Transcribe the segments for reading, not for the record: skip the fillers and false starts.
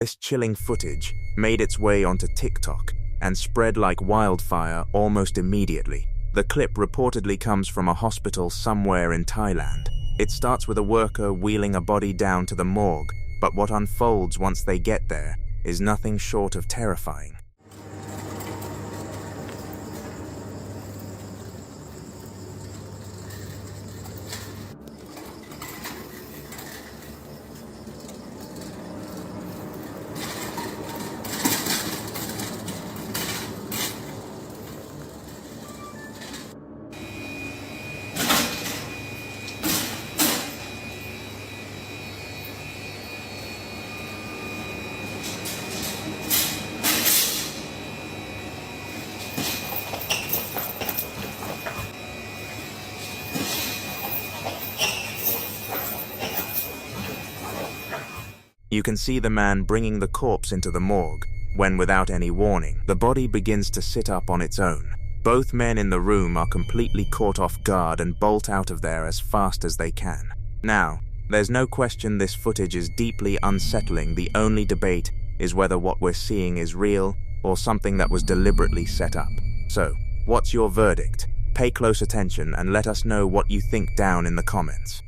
This chilling footage made its way onto TikTok and spread like wildfire almost immediately. The clip reportedly comes from a hospital somewhere in Thailand. It starts with a worker wheeling a body down to the morgue, but what unfolds once they get there is nothing short of terrifying. You can see the man bringing the corpse into the morgue, when without any warning, the body begins to sit up on its own. Both men in the room are completely caught off guard and bolt out of there as fast as they can. Now, there's no question this footage is deeply unsettling. The only debate is whether what we're seeing is real or something that was deliberately set up. So, what's your verdict? Pay close attention and let us know what you think down in the comments.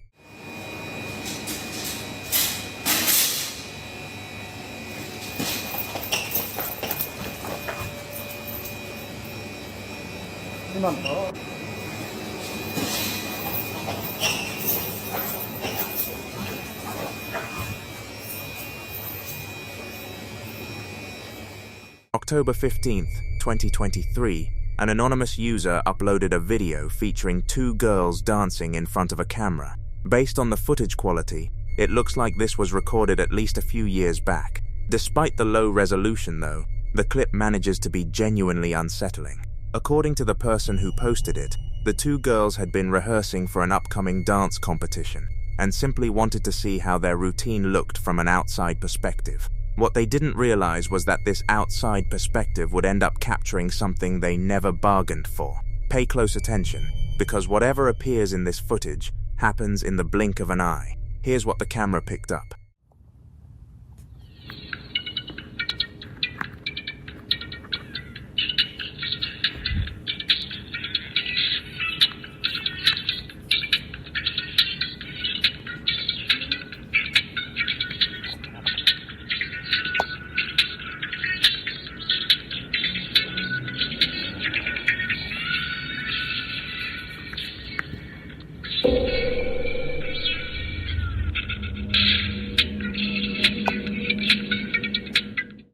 October 15th, 2023, an anonymous user uploaded a video featuring two girls dancing in front of a camera. Based on the footage quality, it looks like this was recorded at least a few years back. Despite the low resolution though, the clip manages to be genuinely unsettling. According to the person who posted it, the two girls had been rehearsing for an upcoming dance competition and simply wanted to see how their routine looked from an outside perspective. What they didn't realize was that this outside perspective would end up capturing something they never bargained for. Pay close attention, because whatever appears in this footage happens in the blink of an eye. Here's what the camera picked up.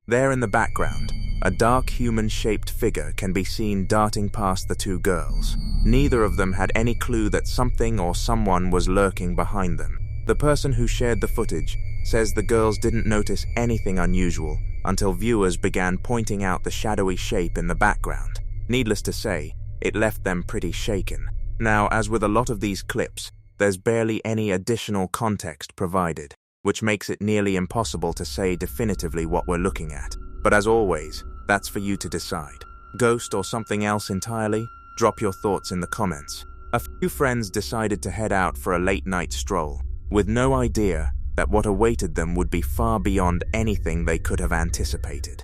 There in the background, a dark human-shaped figure can be seen darting past the two girls. Neither of them had any clue that something or someone was lurking behind them. The person who shared the footage says the girls didn't notice anything unusual until viewers began pointing out the shadowy shape in the background. Needless to say, it left them pretty shaken. Now, as with a lot of these clips, there's barely any additional context provided, which makes it nearly impossible to say definitively what we're looking at. But as always, that's for you to decide. Ghost or something else entirely? Drop your thoughts in the comments. A few friends decided to head out for a late-night stroll, with no idea that what awaited them would be far beyond anything they could have anticipated.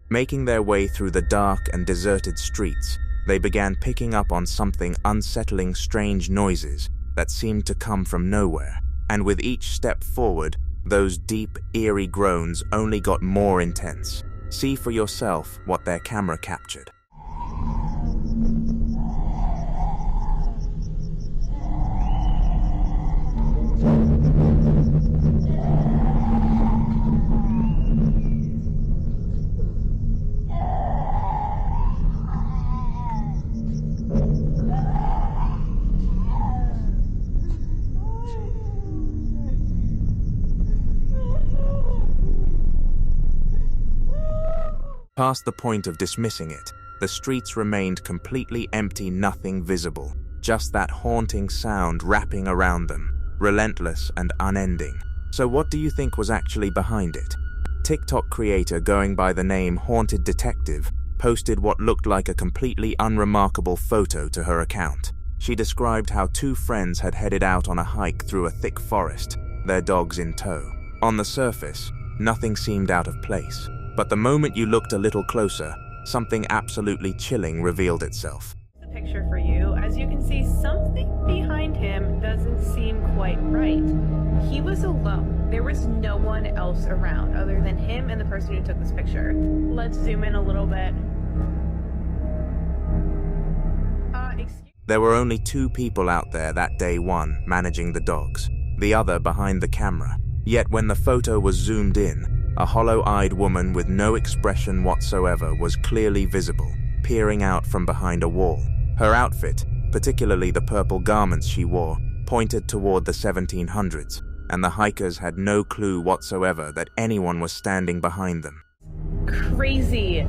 Making their way through the dark and deserted streets, they began picking up on something unsettling, strange noises that seemed to come from nowhere. And with each step forward, those deep, eerie groans only got more intense. See for yourself what their camera captured. Past the point of dismissing it, the streets remained completely empty, nothing visible. Just that haunting sound wrapping around them, relentless and unending. So what do you think was actually behind it? TikTok creator going by the name Haunted Detective posted what looked like a completely unremarkable photo to her account. She described how two friends had headed out on a hike through a thick forest, their dogs in tow. On the surface, nothing seemed out of place, but the moment you looked a little closer, something absolutely chilling revealed itself. The picture for you. As you can see, something behind him doesn't seem quite right. He was alone. There was no one else around other than him and the person who took this picture. Let's zoom in a little bit. There were only two people out there that day, one managing the dogs, the other behind the camera. Yet when the photo was zoomed in, a hollow-eyed woman with no expression whatsoever was clearly visible, peering out from behind a wall. Her outfit, particularly the purple garments she wore, pointed toward the 1700s, and the hikers had no clue whatsoever that anyone was standing behind them. Crazy.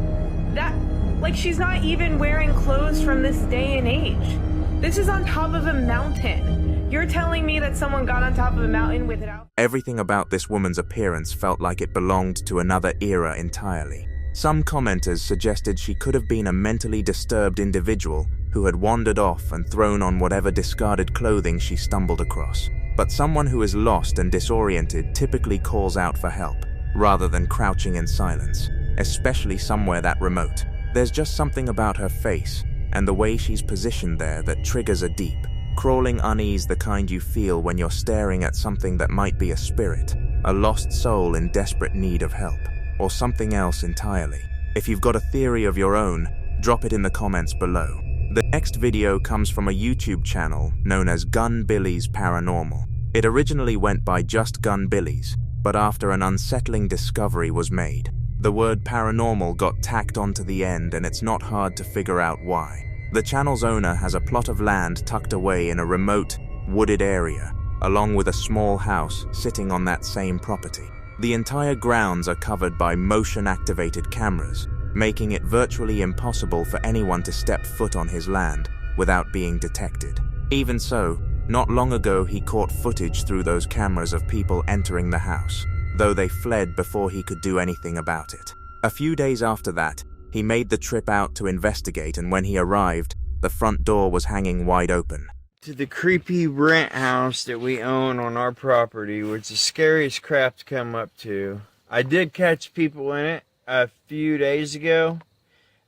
Like, she's not even wearing clothes from this day and age. This is on top of a mountain. You're telling me that someone got on top of a mountain with it out? Everything about this woman's appearance felt like it belonged to another era entirely. Some commenters suggested she could have been a mentally disturbed individual who had wandered off and thrown on whatever discarded clothing she stumbled across. But someone who is lost and disoriented typically calls out for help, rather than crouching in silence, especially somewhere that remote. There's just something about her face and the way she's positioned there that triggers a deep, crawling unease, the kind you feel when you're staring at something that might be a spirit, a lost soul in desperate need of help, or something else entirely. If you've got a theory of your own, drop it in the comments below. The next video comes from a YouTube channel known as Gun Billy's Paranormal. It originally went by just Gun Billy's, but after an unsettling discovery was made, the word paranormal got tacked onto the end, and it's not hard to figure out why. The channel's owner has a plot of land tucked away in a remote, wooded area, along with a small house sitting on that same property. The entire grounds are covered by motion-activated cameras, making it virtually impossible for anyone to step foot on his land without being detected. Even so, not long ago he caught footage through those cameras of people entering the house, though they fled before he could do anything about it. A few days after that, he made the trip out to investigate, and when he arrived, the front door was hanging wide open. To the creepy rent house that we own on our property, which is scariest crap to come up to. I did catch people in it a few days ago,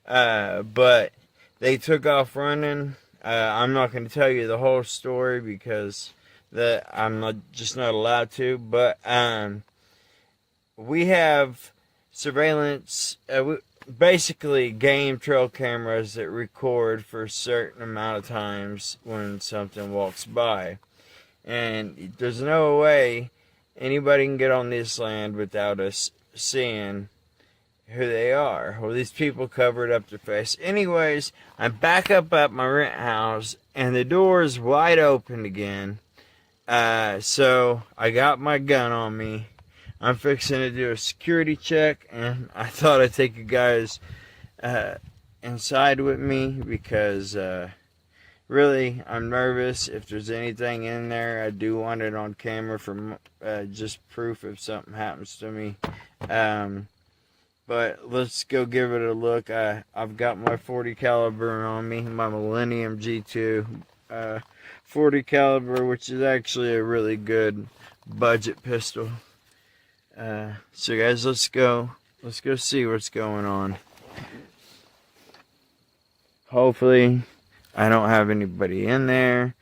but they took off running. I'm not going to tell you the whole story because I'm just not allowed to, but we have surveillance, basically game trail cameras that record for a certain amount of times when something walks by. And there's no way anybody can get on this land without us seeing who they are. Well, these people covered up their face. Anyways, I'm back up at my rent house, and the door is wide open again. So I got my gun on me. I'm fixing to do a security check, and I thought I'd take you guys inside with me because really I'm nervous. If there's anything in there, I do want it on camera for just proof if something happens to me. But let's go give it a look. I've got my 40 caliber on me, my Millennium G2 40 caliber, which is actually a really good budget pistol. So guys, let's go see what's going on. Hopefully I don't have anybody in there.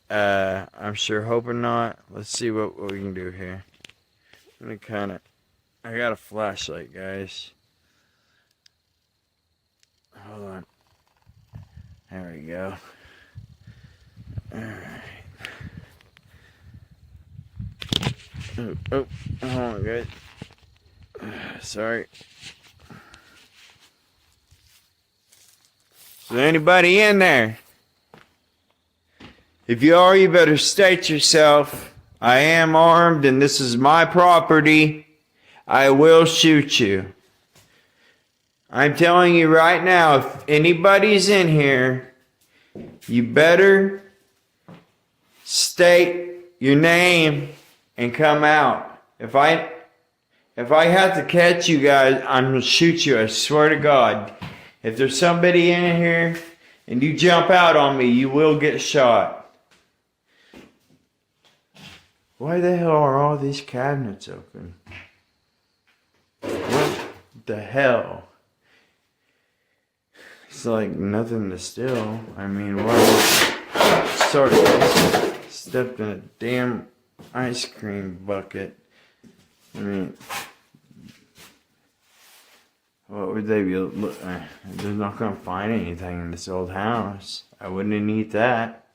I'm sure hoping not. Let's see what we can do here. I'm gonna I got a flashlight, guys. Hold on. There we go. Alright. Oh, hold on, guys. Sorry. Is there anybody in there? If you are, you better state yourself. I am armed and this is my property. I will shoot you. I'm telling you right now, if anybody's in here, you better state your name and come out. If I have to catch you guys, I'm gonna shoot you, I swear to God. If there's somebody in here and you jump out on me, you will get shot. Why the hell are all these cabinets open? What the hell? It's like nothing to steal. I mean, what? Sorry, I stepped in a damn ice cream bucket. I mean, what would they be? They're not gonna find anything in this old house. I wouldn't eat that.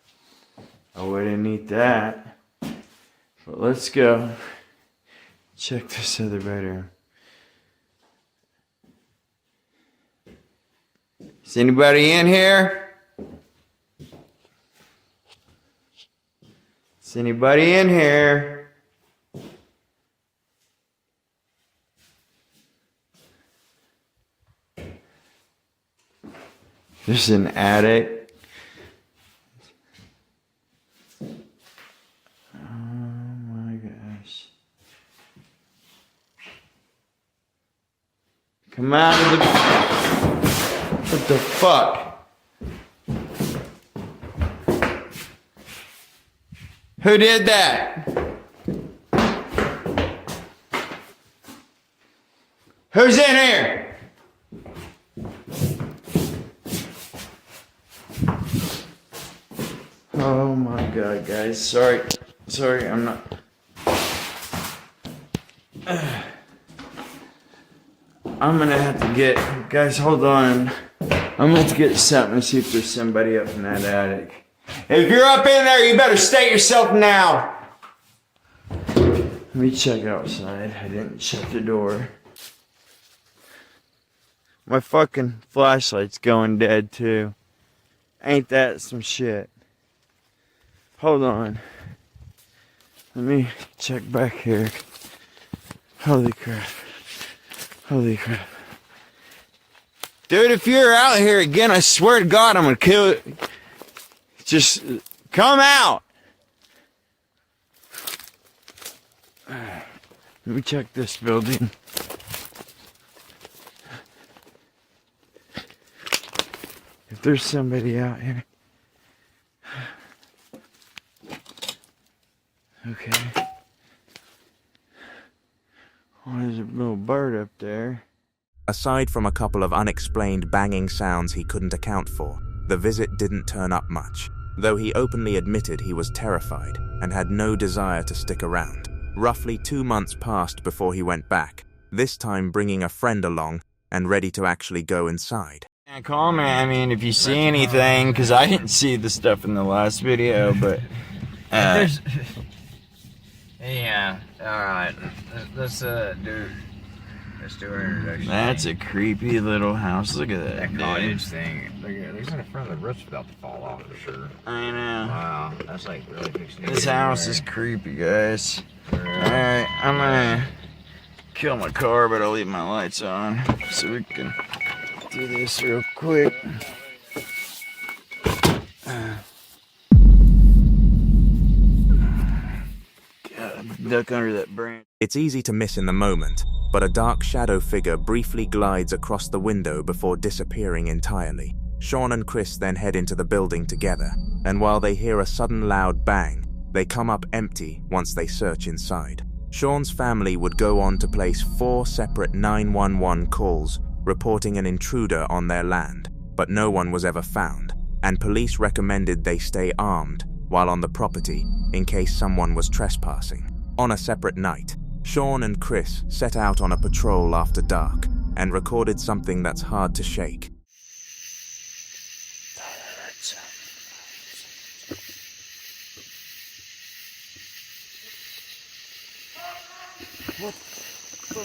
I wouldn't eat that. But let's go check this other bedroom. Is anybody in here? Is anybody in here? There's an attic. Oh my gosh. Come out of the... What the fuck? Who did that? Who's in here? Oh my god, guys. Sorry, I'm not... I'm gonna have to get... Guys, hold on. I'm gonna have to get something and see if there's somebody up in that attic. If you're up in there, you better state yourself now. Let me check outside. I didn't shut the door. My fucking flashlight's going dead too. Ain't that some shit? Hold on. Let me check back here. Holy crap. Holy crap. Dude, if you're out here again, I swear to God, I'm gonna kill you. Just come out. Let me check this building. If there's somebody out here. Okay. Oh, there's a little bird up there. Aside from a couple of unexplained banging sounds he couldn't account for, the visit didn't turn up much, though he openly admitted he was terrified and had no desire to stick around. Roughly 2 months passed before he went back, this time bringing a friend along and ready to actually go inside. Yeah, call me, I mean, if you see anything, because I didn't see the stuff in the last video, but... Yeah, alright, let's do our introduction. That's a creepy little house. Look at that, That cottage thing. Look at there's in the front of the roof's about to fall off for sure. I know. Wow, that's like really fixing to This get house in is there. creepy, guys. Alright, I'm gonna kill my car, but I'll leave my lights on so we can do this real quick. God, duck under that branch. It's easy to miss in the moment, but a dark shadow figure briefly glides across the window before disappearing entirely. Sean and Chris then head into the building together, and while they hear a sudden loud bang, they come up empty once they search inside. Sean's family would go on to place 4 separate 911 calls reporting an intruder on their land, but no one was ever found, and police recommended they stay armed while on the property in case someone was trespassing. On a separate night, Sean and Chris set out on a patrol after dark and recorded something that's hard to shake.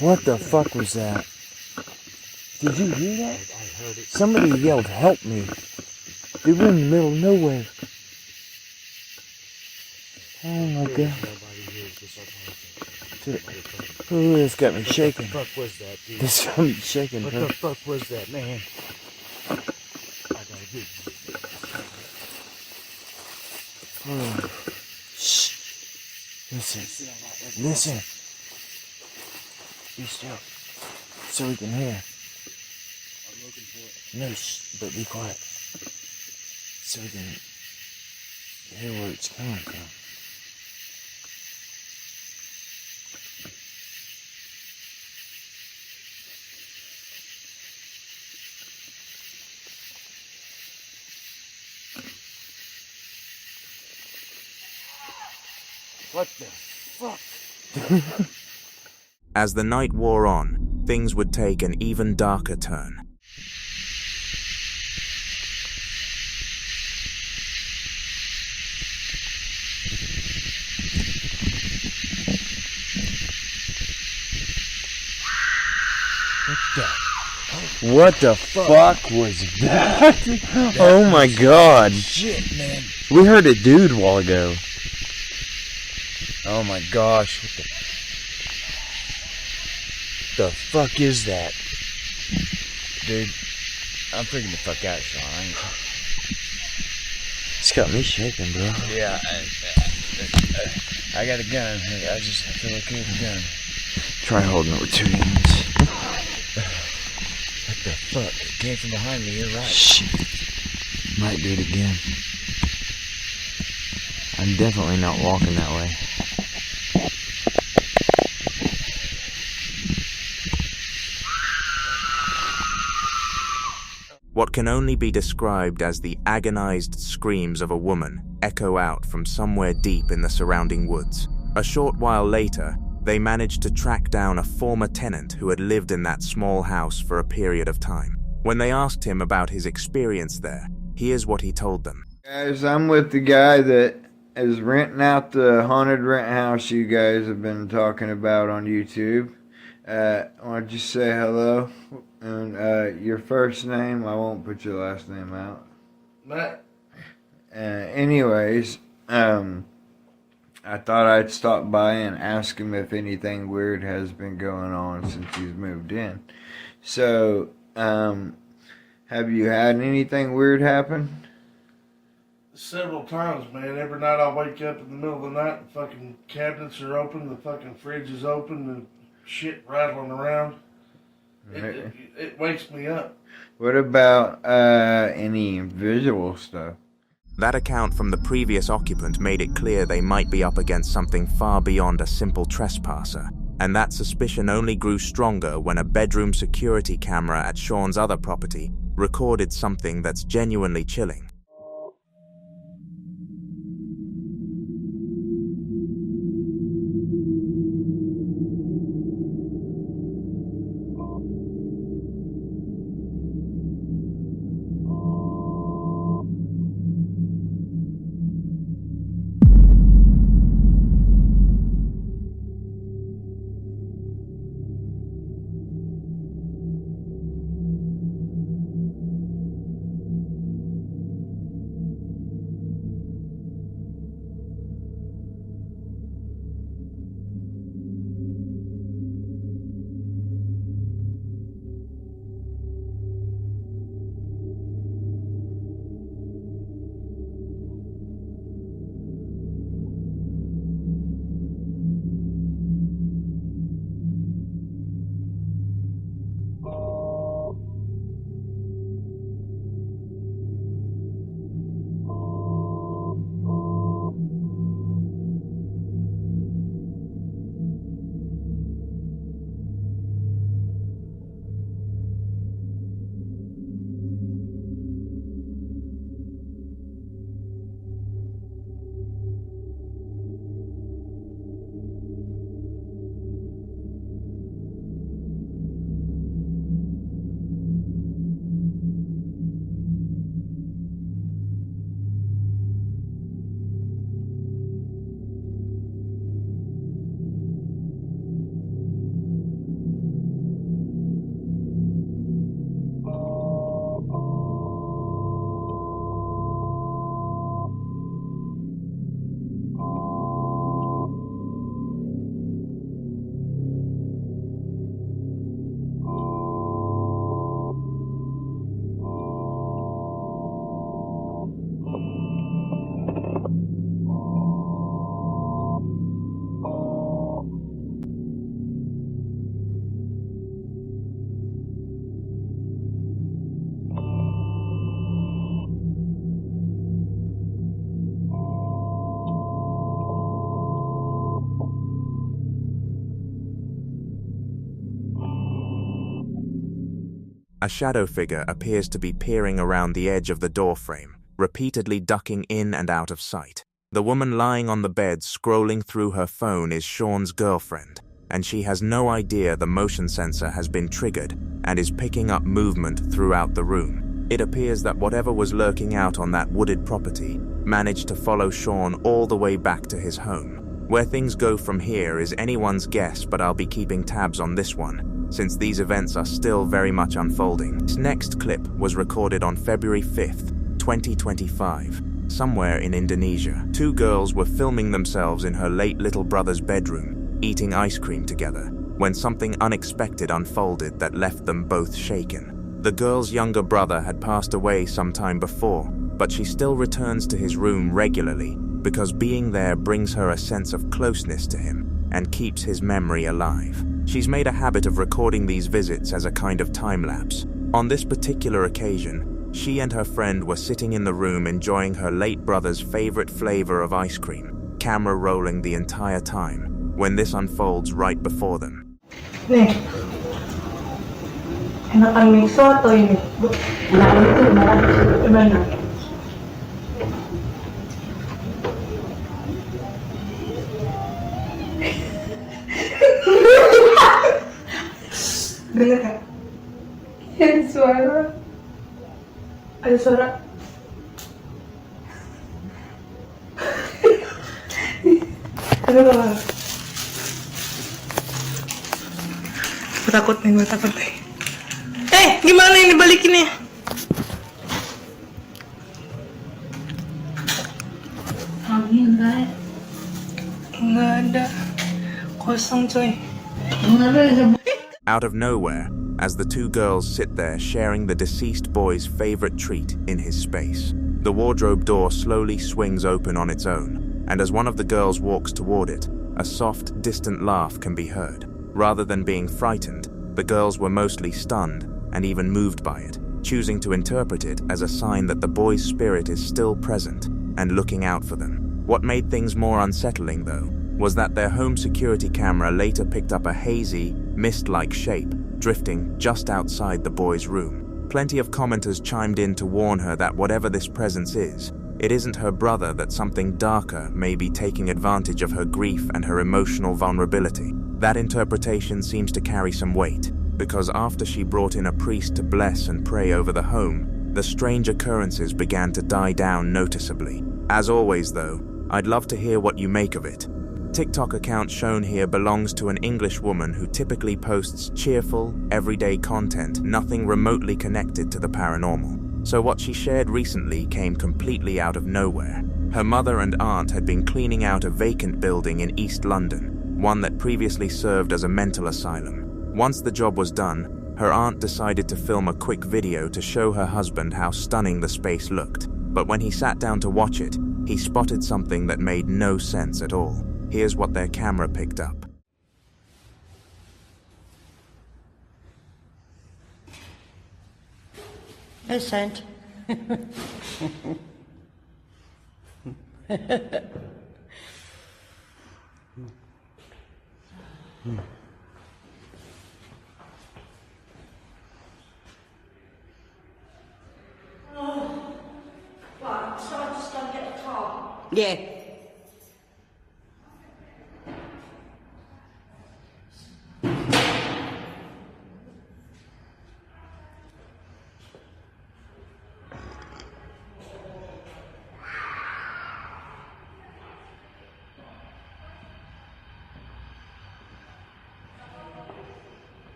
What the fuck was that? Did you hear that? I heard it. Somebody yelled, "Help me." They were in the middle of nowhere. Oh my god. Ooh, this got me shaking. What the fuck was that, dude? This got me shaking, What bro. the fuck was that, man? I gotta get you. Oh. Shh. Listen. Listen. Be still. So we can hear. I'm looking for it. No, shh, but be quiet. so we can hear where it's coming from. What the fuck? As the night wore on, things would take an even darker turn. What the fuck was that? Oh my god. Shit, man. We heard a dude a while ago. Oh my gosh. What the fuck is that? Dude, I'm freaking the fuck out, Sean. It's got me shaking, bro. Yeah, I got a gun. I just feel okay with a gun. Try holding it with 2 hands. What the fuck? It came from behind me, you're right. Shit. Might do it again. I'm definitely not walking that way. What can only be described as the agonized screams of a woman echo out from somewhere deep in the surrounding woods. A short while later, they managed to track down a former tenant who had lived in that small house for a period of time. When they asked him about his experience there, here's what he told them. Guys, I'm with the guy that is renting out the haunted rent house you guys have been talking about on YouTube. Why don't you say hello? And your first name, I won't put your last name out. Matt. Anyways, I thought I'd stop by and ask him if anything weird has been going on since he's moved in. So, have you had anything weird happen? Several times, man. Every night I wake up in the middle of the night and fucking cabinets are open, the fucking fridge is open, and shit rattling around. It wakes me up. What about any visual stuff? That account from the previous occupant made it clear they might be up against something far beyond a simple trespasser, and that suspicion only grew stronger when a bedroom security camera at Sean's other property recorded something that's genuinely chilling. A shadow figure appears to be peering around the edge of the door frame, repeatedly ducking in and out of sight. The woman lying on the bed scrolling through her phone is Sean's girlfriend, and she has no idea the motion sensor has been triggered and is picking up movement throughout the room. It appears that whatever was lurking out on that wooded property managed to follow Sean all the way back to his home. Where things go from here is anyone's guess, but I'll be keeping tabs on this one, since these events are still very much unfolding. This next clip was recorded on February 5th, 2025. Somewhere in Indonesia. 2 girls were filming themselves in her late little brother's bedroom, eating ice cream together, when something unexpected unfolded that left them both shaken. The girl's younger brother had passed away some time before, but she still returns to his room regularly because being there brings her a sense of closeness to him and keeps his memory alive. She's made a habit of recording these visits as a kind of time-lapse. On this particular occasion, she and her friend were sitting in the room enjoying her late brother's favorite flavor of ice cream, camera rolling the entire time, when this unfolds right before them. Nih, enakan miso atau ini? Enakan itu, gimana? Dengar kan? Ada suara. Ada suara. Aduh, gue takut nih. Gimana ini balikinnya? Angin enggak? Enggak ada. Kosong coy. Out of nowhere, as the 2 girls sit there sharing the deceased boy's favorite treat in his space, the wardrobe door slowly swings open on its own, and as one of the girls walks toward it, a soft, distant laugh can be heard. Rather than being frightened, the girls were mostly stunned and even moved by it, choosing to interpret it as a sign that the boy's spirit is still present and looking out for them. What made things more unsettling, though, was that their home security camera later picked up a hazy, mist-like shape drifting just outside the boy's room. Plenty of commenters chimed in to warn her that whatever this presence is, it isn't her brother, that something darker may be taking advantage of her grief and her emotional vulnerability. That interpretation seems to carry some weight, because after she brought in a priest to bless and pray over the home, the strange occurrences began to die down noticeably. As always, though, I'd love to hear what you make of it. TikTok account shown here belongs to an English woman who typically posts cheerful, everyday content, nothing remotely connected to the paranormal. So what she shared recently came completely out of nowhere. Her mother and aunt had been cleaning out a vacant building in East London, one that previously served as a mental asylum. Once the job was done, her aunt decided to film a quick video to show her husband how stunning the space looked. But when he sat down to watch it, he spotted something that made no sense at all. Here's what their camera picked up. No scent. Right, so I just go and get the car. Yeah.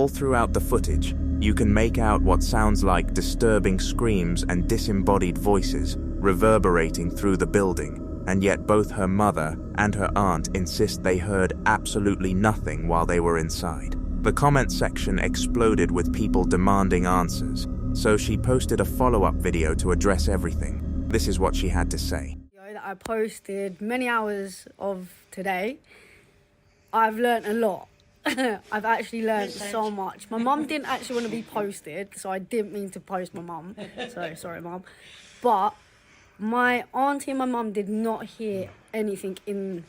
All throughout the footage, you can make out what sounds like disturbing screams and disembodied voices reverberating through the building, and yet both her mother and her aunt insist they heard absolutely nothing while they were inside. The comment section exploded with people demanding answers, so she posted a follow-up video to address everything. This is what she had to say. I posted many hours of today. I've learnt a lot. I've actually learnt so much. My mum didn't actually want to be posted, so I didn't mean to post my mum. So sorry, mum. But my auntie and my mum did not hear anything in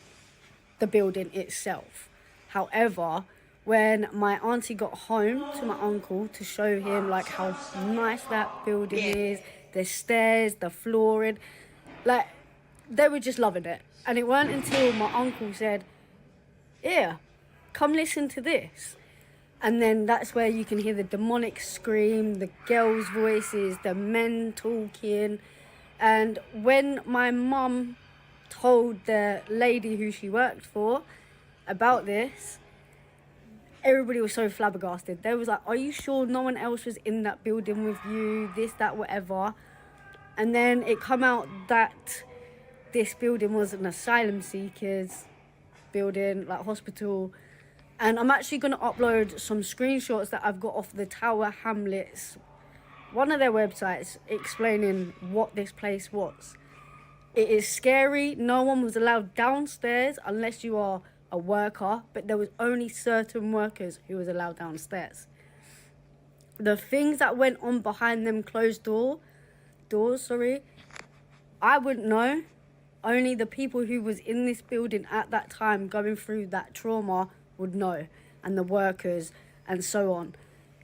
the building itself. However, when my auntie got home to my uncle to show him like how nice that building is, the stairs, the flooring, like they were just loving it. And it weren't until my uncle said, "Yeah, come listen to this." And then that's where you can hear the demonic scream, the girls' voices, the men talking. And when my mum told the lady who she worked for about this, everybody was so flabbergasted. They was like, "Are you sure no one else was in that building with you? This, that, whatever." And then it come out that this building was an asylum seekers building, like hospital. And I'm actually going to upload some screenshots that I've got off the Tower Hamlets, one of their websites, explaining what this place was. It is scary. No one was allowed downstairs unless you are a worker, but there was only certain workers who was allowed downstairs. The things that went on behind them closed doors, I wouldn't know. Only the people who was in this building at that time going through that trauma would know, and the workers and so on.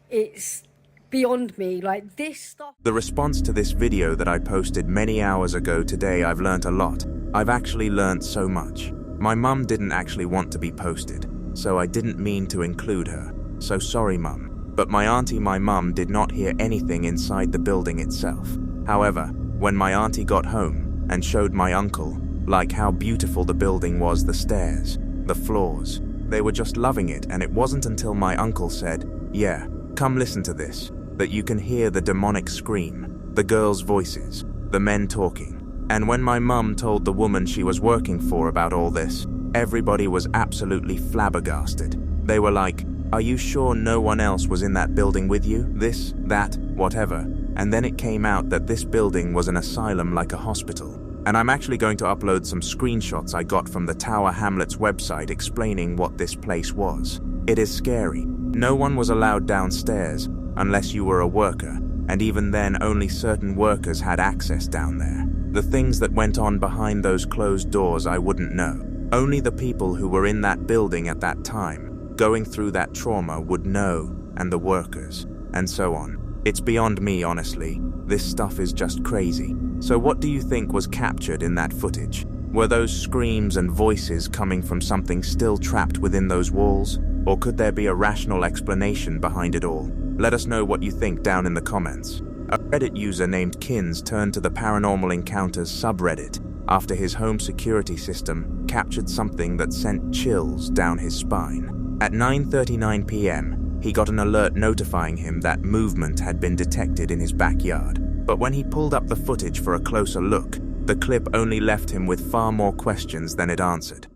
It's beyond me, like this stuff. The response to this video that I posted many hours ago today, I've learnt a lot. I've actually learnt so much. My mum didn't actually want to be posted, so I didn't mean to include her. So sorry, mum. But my auntie, my mum, did not hear anything inside the building itself. However, when my auntie got home and showed my uncle, like how beautiful the building was, the stairs, the floors, they were just loving it, and it wasn't until my uncle said, "Yeah, come listen to this," that you can hear the demonic scream, the girls' voices, the men talking. And when my mum told the woman she was working for about all this, everybody was absolutely flabbergasted. They were like, "Are you sure no one else was in that building with you? This, that, whatever." And then it came out that this building was an asylum, like a hospital. And I'm actually going to upload some screenshots I got from the Tower Hamlets website explaining what this place was. It is scary. No one was allowed downstairs unless you were a worker, and even then only certain workers had access down there. The things that went on behind those closed doors I wouldn't know. Only the people who were in that building at that time, going through that trauma, would know, and the workers, and so on. It's beyond me, honestly. This stuff is just crazy. So what do you think was captured in that footage? Were those screams and voices coming from something still trapped within those walls? Or could there be a rational explanation behind it all? Let us know what you think down in the comments. A Reddit user named Kins turned to the Paranormal Encounters subreddit after his home security system captured something that sent chills down his spine. At 9:39 p.m., he got an alert notifying him that movement had been detected in his backyard. But when he pulled up the footage for a closer look, the clip only left him with far more questions than it answered.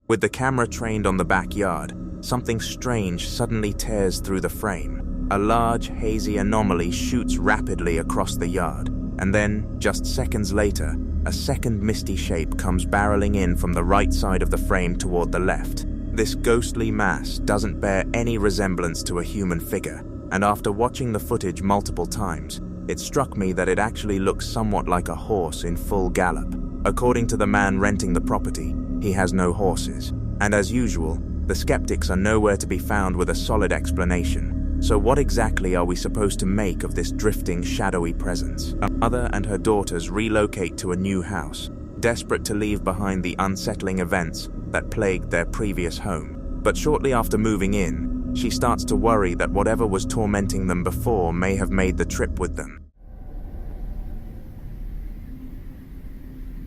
With the camera trained on the backyard, something strange suddenly tears through the frame. A large, hazy anomaly shoots rapidly across the yard, and then, just seconds later, a second misty shape comes barreling in from the right side of the frame toward the left. This ghostly mass doesn't bear any resemblance to a human figure, and after watching the footage multiple times, it struck me that it actually looks somewhat like a horse in full gallop. According to the man renting the property, he has no horses, and as usual, the skeptics are nowhere to be found with a solid explanation. So what exactly are we supposed to make of this drifting, shadowy presence? A mother and her daughters relocate to a new house, desperate to leave behind the unsettling events that plagued their previous home. But shortly after moving in, she starts to worry that whatever was tormenting them before may have made the trip with them.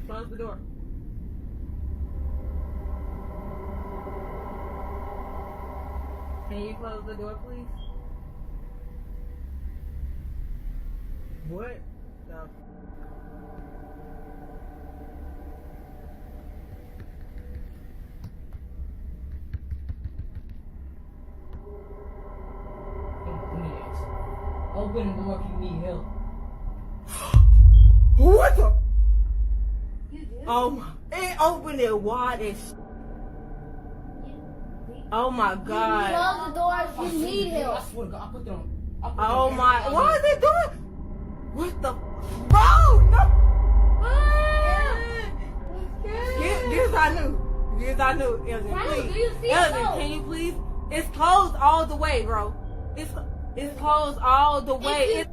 Close the door. Can you close the door, please? What? No. Open the door if you need help. What the? Oh my! It opened it wide as. Oh my God! Close the door if you need help. I swear to God, I put it on. Oh my! Why is it doing? What the? Bro, no! Yes, I knew. Yes, I knew. Elgin, please. Do you see Elgin, so? can you please? It's closed all the way, bro. It's closed all the way.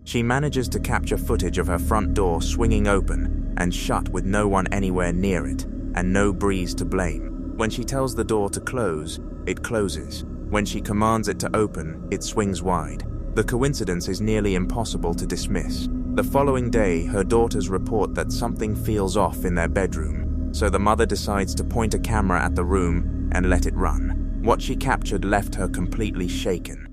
She manages to capture footage of her front door swinging open and shut with no one anywhere near it, and no breeze to blame. When she tells the door to close, it closes. When she commands it to open, it swings wide. The coincidence is nearly impossible to dismiss. The following day, her daughters report that something feels off in their bedroom, so the mother decides to point a camera at the room and let it run. What she captured left her completely shaken.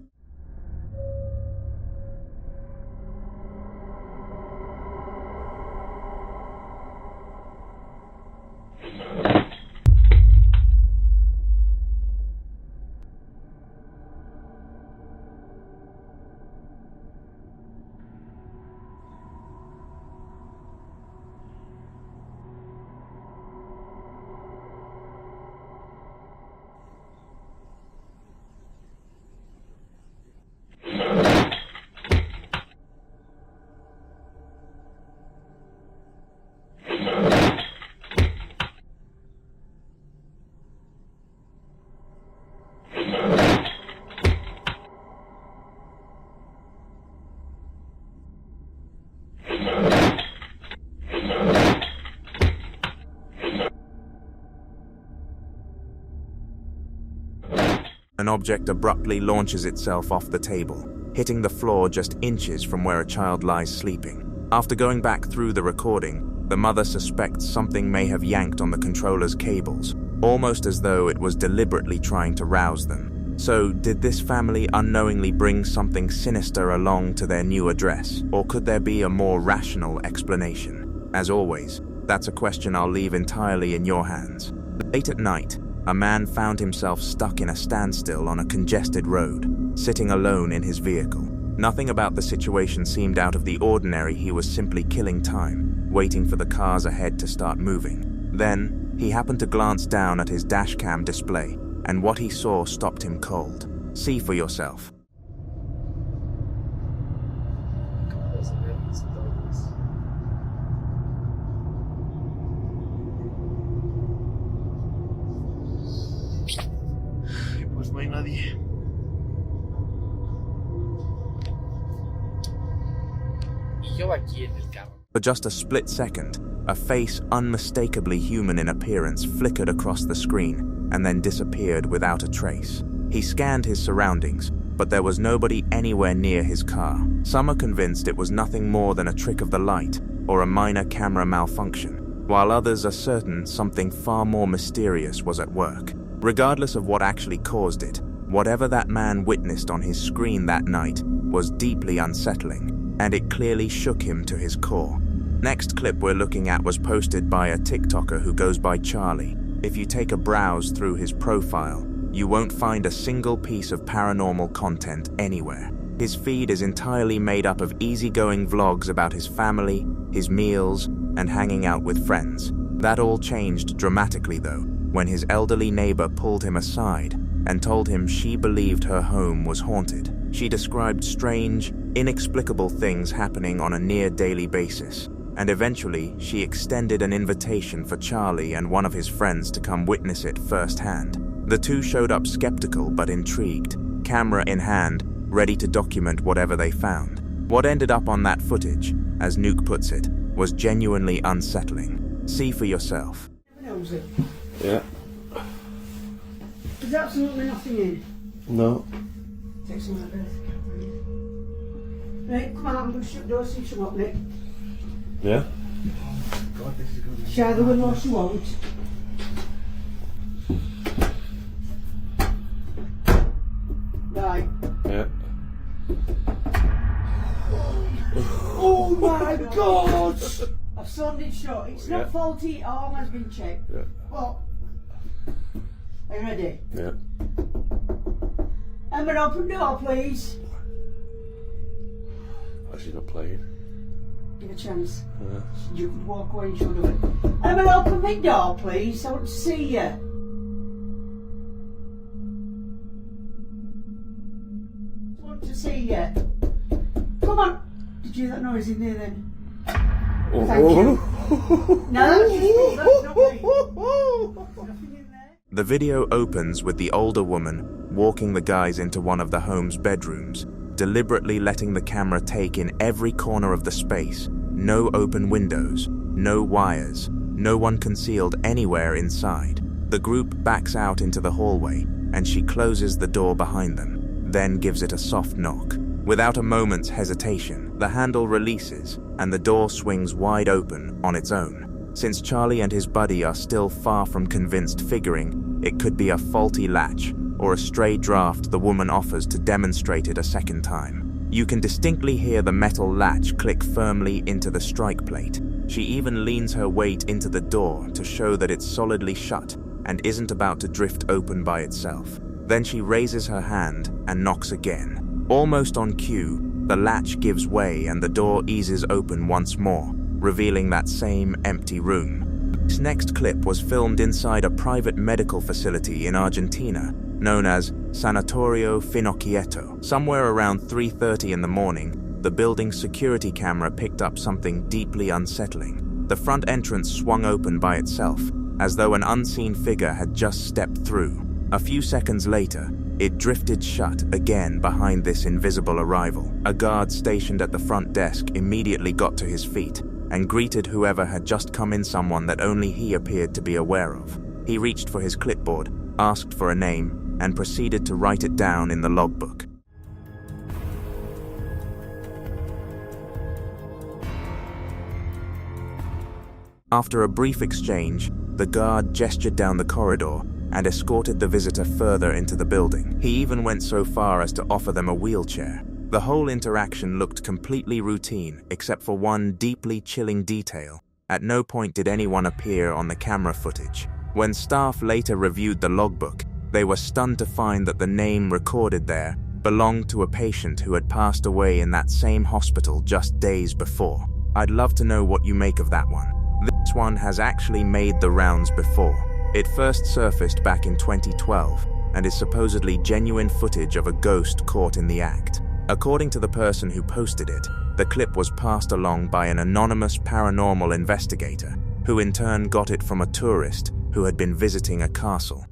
An object abruptly launches itself off the table, hitting the floor just inches from where a child lies sleeping. After going back through the recording, the mother suspects something may have yanked on the controller's cables, almost as though it was deliberately trying to rouse them. So, did this family unknowingly bring something sinister along to their new address, or could there be a more rational explanation? As always, that's a question I'll leave entirely in your hands. Late at night, a man found himself stuck in a standstill on a congested road, sitting alone in his vehicle. Nothing about the situation seemed out of the ordinary. He was simply killing time, waiting for the cars ahead to start moving. Then, he happened to glance down at his dashcam display, and what he saw stopped him cold. See for yourself. Pues no hay nadie. For just a split second, a face unmistakably human in appearance flickered across the screen and then disappeared without a trace. He scanned his surroundings, but there was nobody anywhere near his car. Some are convinced it was nothing more than a trick of the light or a minor camera malfunction, while others are certain something far more mysterious was at work. Regardless of what actually caused it, whatever that man witnessed on his screen that night was deeply unsettling, and it clearly shook him to his core. Next clip we're looking at was posted by a TikToker who goes by Charlie. If you take a browse through his profile, you won't find a single piece of paranormal content anywhere. His feed is entirely made up of easygoing vlogs about his family, his meals, and hanging out with friends. That all changed dramatically though, when his elderly neighbor pulled him aside and told him she believed her home was haunted. She described strange, inexplicable things happening on a near-daily basis, and eventually she extended an invitation for Charlie and one of his friends to come witness it firsthand. The two showed up skeptical but intrigued, camera in hand, ready to document whatever they found. What ended up on that footage, as Nuke puts it, was genuinely unsettling. See for yourself. Yeah. There's absolutely nothing in. No. Take some of this. Right, come on, I'm going to shut the door so you shut up, Nick. Yeah. Share the window or she won't. Right. Yeah. Oh my God! I've slammed it shut. It's not faulty, arm has been checked. Yeah. Well, are you ready? Yeah. Emma, open the door, please. Has she not played? Give a chance. Yeah. You could walk away and show them. Emma, open the door, please. I want to see you. I want to see you. Come on. Did you hear that noise in there then? Oh. Thank you. No, that's not me. Nothing in there. The video opens with the older woman walking the guys into one of the home's bedrooms, deliberately letting the camera take in every corner of the space. No open windows, no wires, no one concealed anywhere inside. The group backs out into the hallway, and she closes the door behind them, then gives it a soft knock. Without a moment's hesitation, the handle releases, and the door swings wide open on its own. Since Charlie and his buddy are still far from convinced, figuring it could be a faulty latch or a stray draft the woman offers to demonstrate it a second time. You can distinctly hear the metal latch click firmly into the strike plate. She even leans her weight into the door to show that it's solidly shut and isn't about to drift open by itself. Then she raises her hand and knocks again. Almost on cue, the latch gives way and the door eases open once more, revealing that same empty room. This next clip was filmed inside a private medical facility in Argentina, known as Sanatorio Finocchieto. Somewhere around 3:30 in the morning, the building's security camera picked up something deeply unsettling. The front entrance swung open by itself, as though an unseen figure had just stepped through. A few seconds later, it drifted shut again behind this invisible arrival. A guard stationed at the front desk immediately got to his feet and greeted whoever had just come in, someone that only he appeared to be aware of. He reached for his clipboard, asked for a name, and proceeded to write it down in the logbook. After a brief exchange, the guard gestured down the corridor and escorted the visitor further into the building. He even went so far as to offer them a wheelchair. The whole interaction looked completely routine, except for one deeply chilling detail. At no point did anyone appear on the camera footage. When staff later reviewed the logbook, they were stunned to find that the name recorded there belonged to a patient who had passed away in that same hospital just days before. I'd love to know what you make of that one. This one has actually made the rounds before. It first surfaced back in 2012 and is supposedly genuine footage of a ghost caught in the act. According to the person who posted it, the clip was passed along by an anonymous paranormal investigator, who in turn got it from a tourist who had been visiting a castle.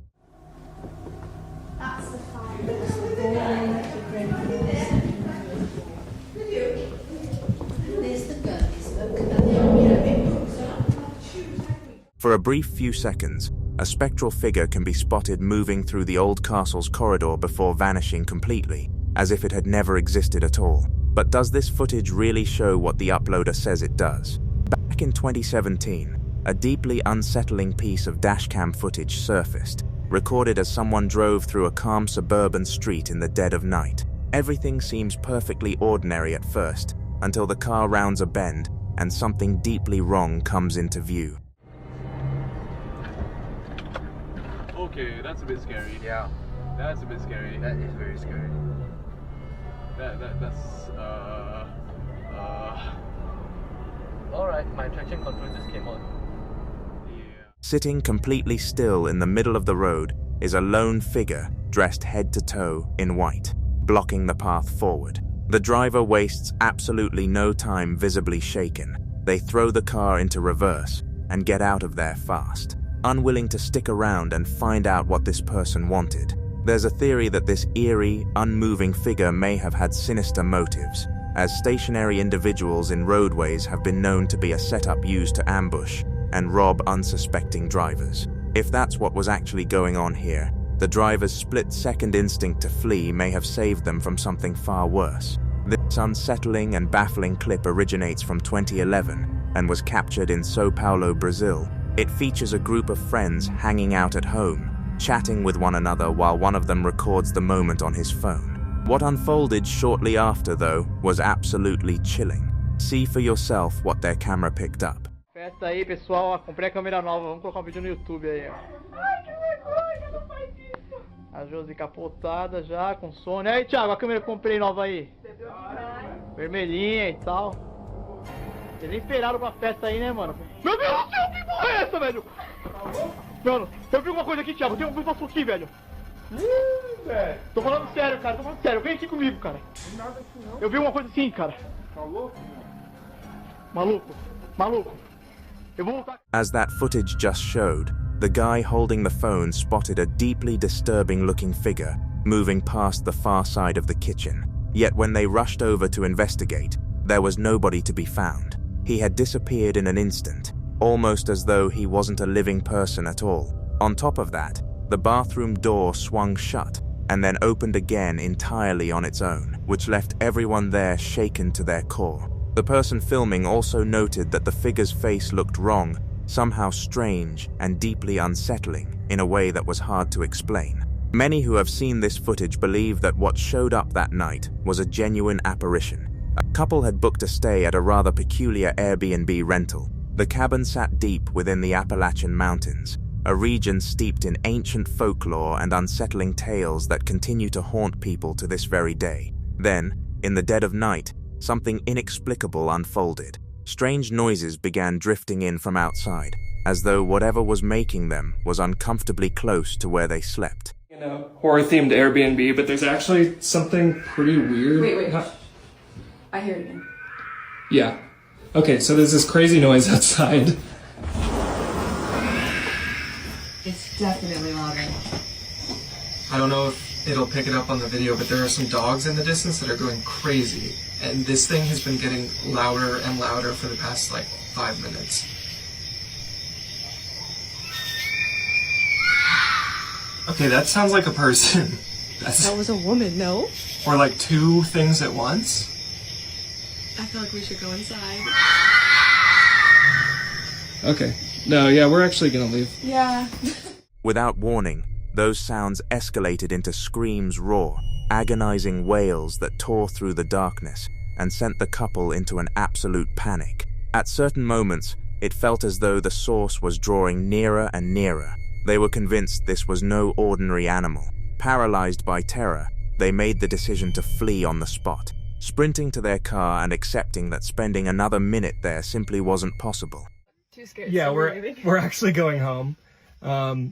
For a brief few seconds, a spectral figure can be spotted moving through the old castle's corridor before vanishing completely, as if it had never existed at all. But does this footage really show what the uploader says it does? Back in 2017, a deeply unsettling piece of dashcam footage surfaced, recorded as someone drove through a calm suburban street in the dead of night. Everything seems perfectly ordinary at first, until the car rounds a bend and something deeply wrong comes into view. Okay, that's a bit scary. Yeah. That's a bit scary. That is very scary. That's Alright, my traction control just came on. Yeah. Sitting completely still in the middle of the road is a lone figure dressed head to toe in white, blocking the path forward. The driver wastes absolutely no time visibly shaken. They throw the car into reverse and get out of there fast, unwilling to stick around and find out what this person wanted. There's a theory that this eerie, unmoving figure may have had sinister motives, as stationary individuals in roadways have been known to be a setup used to ambush and rob unsuspecting drivers. If that's what was actually going on here, the driver's split-second instinct to flee may have saved them from something far worse. This unsettling and baffling clip originates from 2011 and was captured in São Paulo, Brazil. It features a group of friends hanging out at home, chatting with one another while one of them records the moment on his phone. What unfolded shortly after, though, was absolutely chilling. See for yourself what their camera picked up. Festa aí, pessoal. Comprei a câmera nova. Vamos colocar um vídeo no YouTube aí, ó. Ai, que vergonha, não faz isso. A Josi capotada já, com sono. Aí, Thiago, a câmera que eu comprei nova aí. Vermelhinha e tal. Eles nem esperaram pra festa aí, né, mano? Meu Deus do céu, que porra é essa, velho? Mano, eu vi uma coisa aqui, Thiago. Tem um passou aqui, velho. Velho. Tô falando sério, cara. Tô falando sério. Vem aqui comigo, cara. Nada assim não. Eu vi uma coisa assim, cara. Tá louco? Maluco. Maluco. Eu vou voltar. As that footage just showed, the guy holding the phone spotted a deeply disturbing-looking figure moving past the far side of the kitchen. Yet when they rushed over to investigate, there was nobody to be found. He had disappeared in an instant, almost as though he wasn't a living person at all. On top of that, the bathroom door swung shut and then opened again entirely on its own, which left everyone there shaken to their core. The person filming also noted that the figure's face looked wrong, somehow strange and deeply unsettling in a way that was hard to explain. Many who have seen this footage believe that what showed up that night was a genuine apparition. A couple had booked a stay at a rather peculiar Airbnb rental. The cabin sat deep within the Appalachian Mountains, a region steeped in ancient folklore and unsettling tales that continue to haunt people to this very day. Then, in the dead of night, something inexplicable unfolded. Strange noises began drifting in from outside, as though whatever was making them was uncomfortably close to where they slept. In a horror-themed Airbnb, but there's actually something pretty weird. Wait. I hear it again. Yeah. Okay, so there's this crazy noise outside. It's definitely louder. I don't know if it'll pick it up on the video, but there are some dogs in the distance that are going crazy. And this thing has been getting louder and louder for the past, 5 minutes. Okay, that sounds like a person. That was a woman, no? Or two things at once. I feel like we should go inside. Okay. No, yeah, we're actually gonna leave. Yeah. Without warning, those sounds escalated into screams raw, agonizing wails that tore through the darkness and sent the couple into an absolute panic. At certain moments, it felt as though the source was drawing nearer and nearer. They were convinced this was no ordinary animal. Paralyzed by terror, they made the decision to flee on the spot, sprinting to their car and accepting that spending another minute there simply wasn't possible. Too scared. Yeah, we're actually going home.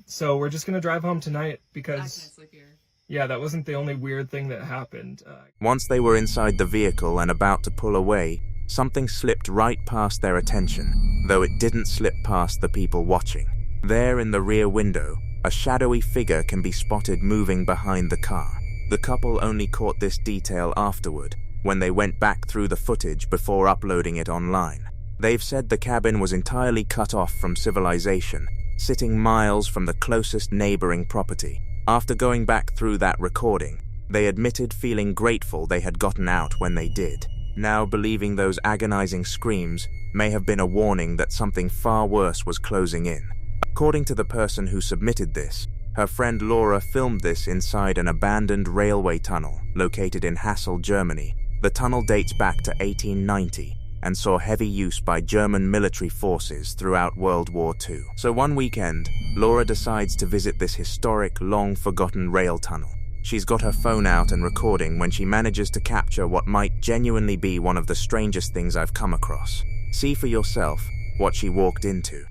So we're just gonna drive home tonight because... I can't sleep here. Yeah, that wasn't the only weird thing that happened. Once they were inside the vehicle and about to pull away, something slipped right past their attention, though it didn't slip past the people watching. There in the rear window, a shadowy figure can be spotted moving behind the car. The couple only caught this detail afterward, when they went back through the footage before uploading it online. They've said the cabin was entirely cut off from civilization, sitting miles from the closest neighboring property. After going back through that recording, they admitted feeling grateful they had gotten out when they did, now believing those agonizing screams may have been a warning that something far worse was closing in. According to the person who submitted this, her friend Laura filmed this inside an abandoned railway tunnel located in Hassel, Germany. The tunnel dates back to 1890 and saw heavy use by German military forces throughout World War II. So one weekend, Laura decides to visit this historic, long-forgotten rail tunnel. She's got her phone out and recording when she manages to capture what might genuinely be one of the strangest things I've come across. See for yourself what she walked into.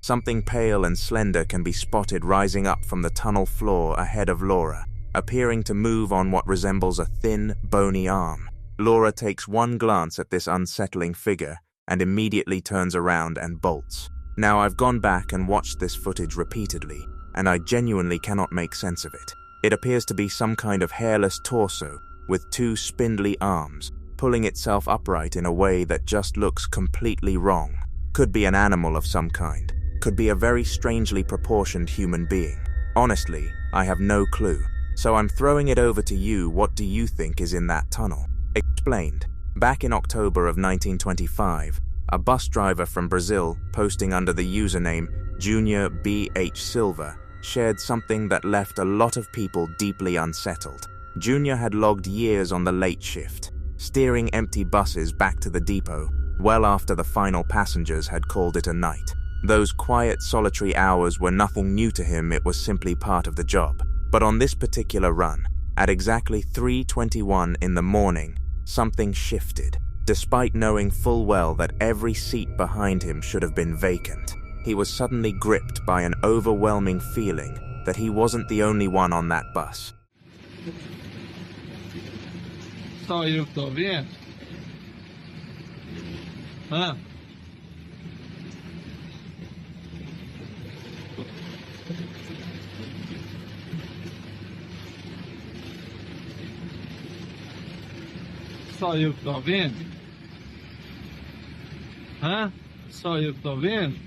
Something pale and slender can be spotted rising up from the tunnel floor ahead of Laura, appearing to move on what resembles a thin, bony arm. Laura takes one glance at this unsettling figure and immediately turns around and bolts. Now, I've gone back and watched this footage repeatedly, and I genuinely cannot make sense of it. It appears to be some kind of hairless torso with two spindly arms, pulling itself upright in a way that just looks completely wrong. Could be an animal of some kind. Could be a very strangely proportioned human being. Honestly, I have no clue. So I'm throwing it over to you. What do you think is in that tunnel? Explained. Back in October of 1925, a bus driver from Brazil, posting under the username Junior B.H. Silva, shared something that left a lot of people deeply unsettled. Junior had logged years on the late shift, steering empty buses back to the depot, well after the final passengers had called it a night. Those quiet, solitary hours were nothing new to him. It was simply part of the job. But on this particular run, at exactly 3:21 in the morning, something shifted. Despite knowing full well that every seat behind him should have been vacant, he was suddenly gripped by an overwhelming feeling that he wasn't the only one on that bus. Só eu que tô vendo? Hã? Só eu que tô vendo? Hã? Só eu que tô vendo?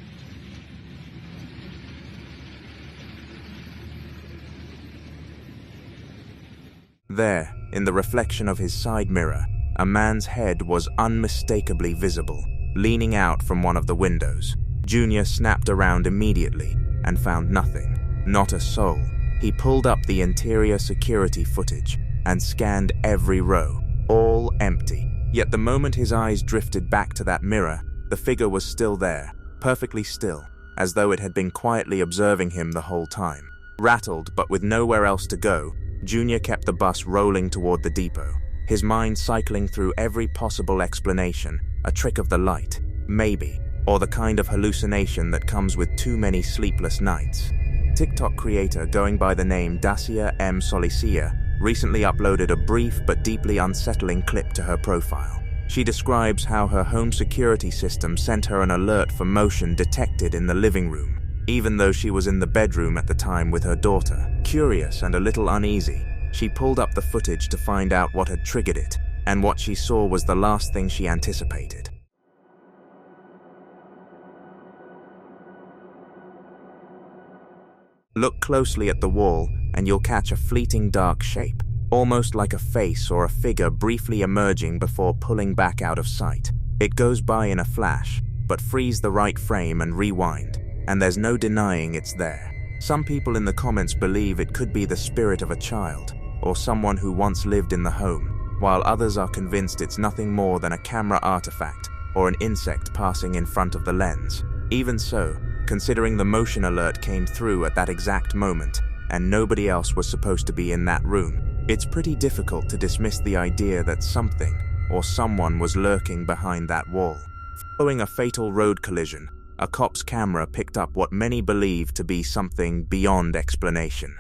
There, in the reflection of his side mirror, a man's head was unmistakably visible, leaning out from one of the windows. Junior snapped around immediately and found nothing, not a soul. He pulled up the interior security footage and scanned every row, all empty. Yet the moment his eyes drifted back to that mirror, the figure was still there, perfectly still, as though it had been quietly observing him the whole time. Rattled, but with nowhere else to go, Junior kept the bus rolling toward the depot, his mind cycling through every possible explanation, a trick of the light, maybe, or the kind of hallucination that comes with too many sleepless nights. TikTok creator going by the name Dacia M. Solicia recently uploaded a brief but deeply unsettling clip to her profile. She describes how her home security system sent her an alert for motion detected in the living room, even though she was in the bedroom at the time with her daughter. Curious and a little uneasy, she pulled up the footage to find out what had triggered it, and what she saw was the last thing she anticipated. Look closely at the wall and you'll catch a fleeting dark shape, almost like a face or a figure briefly emerging before pulling back out of sight. It goes by in a flash, but frees the right frame and rewind, and there's no denying it's there. Some people in the comments believe it could be the spirit of a child, or someone who once lived in the home, while others are convinced it's nothing more than a camera artifact or an insect passing in front of the lens. Even so, considering the motion alert came through at that exact moment, and nobody else was supposed to be in that room, it's pretty difficult to dismiss the idea that something or someone was lurking behind that wall. Following a fatal road collision, a cop's camera picked up what many believe to be something beyond explanation.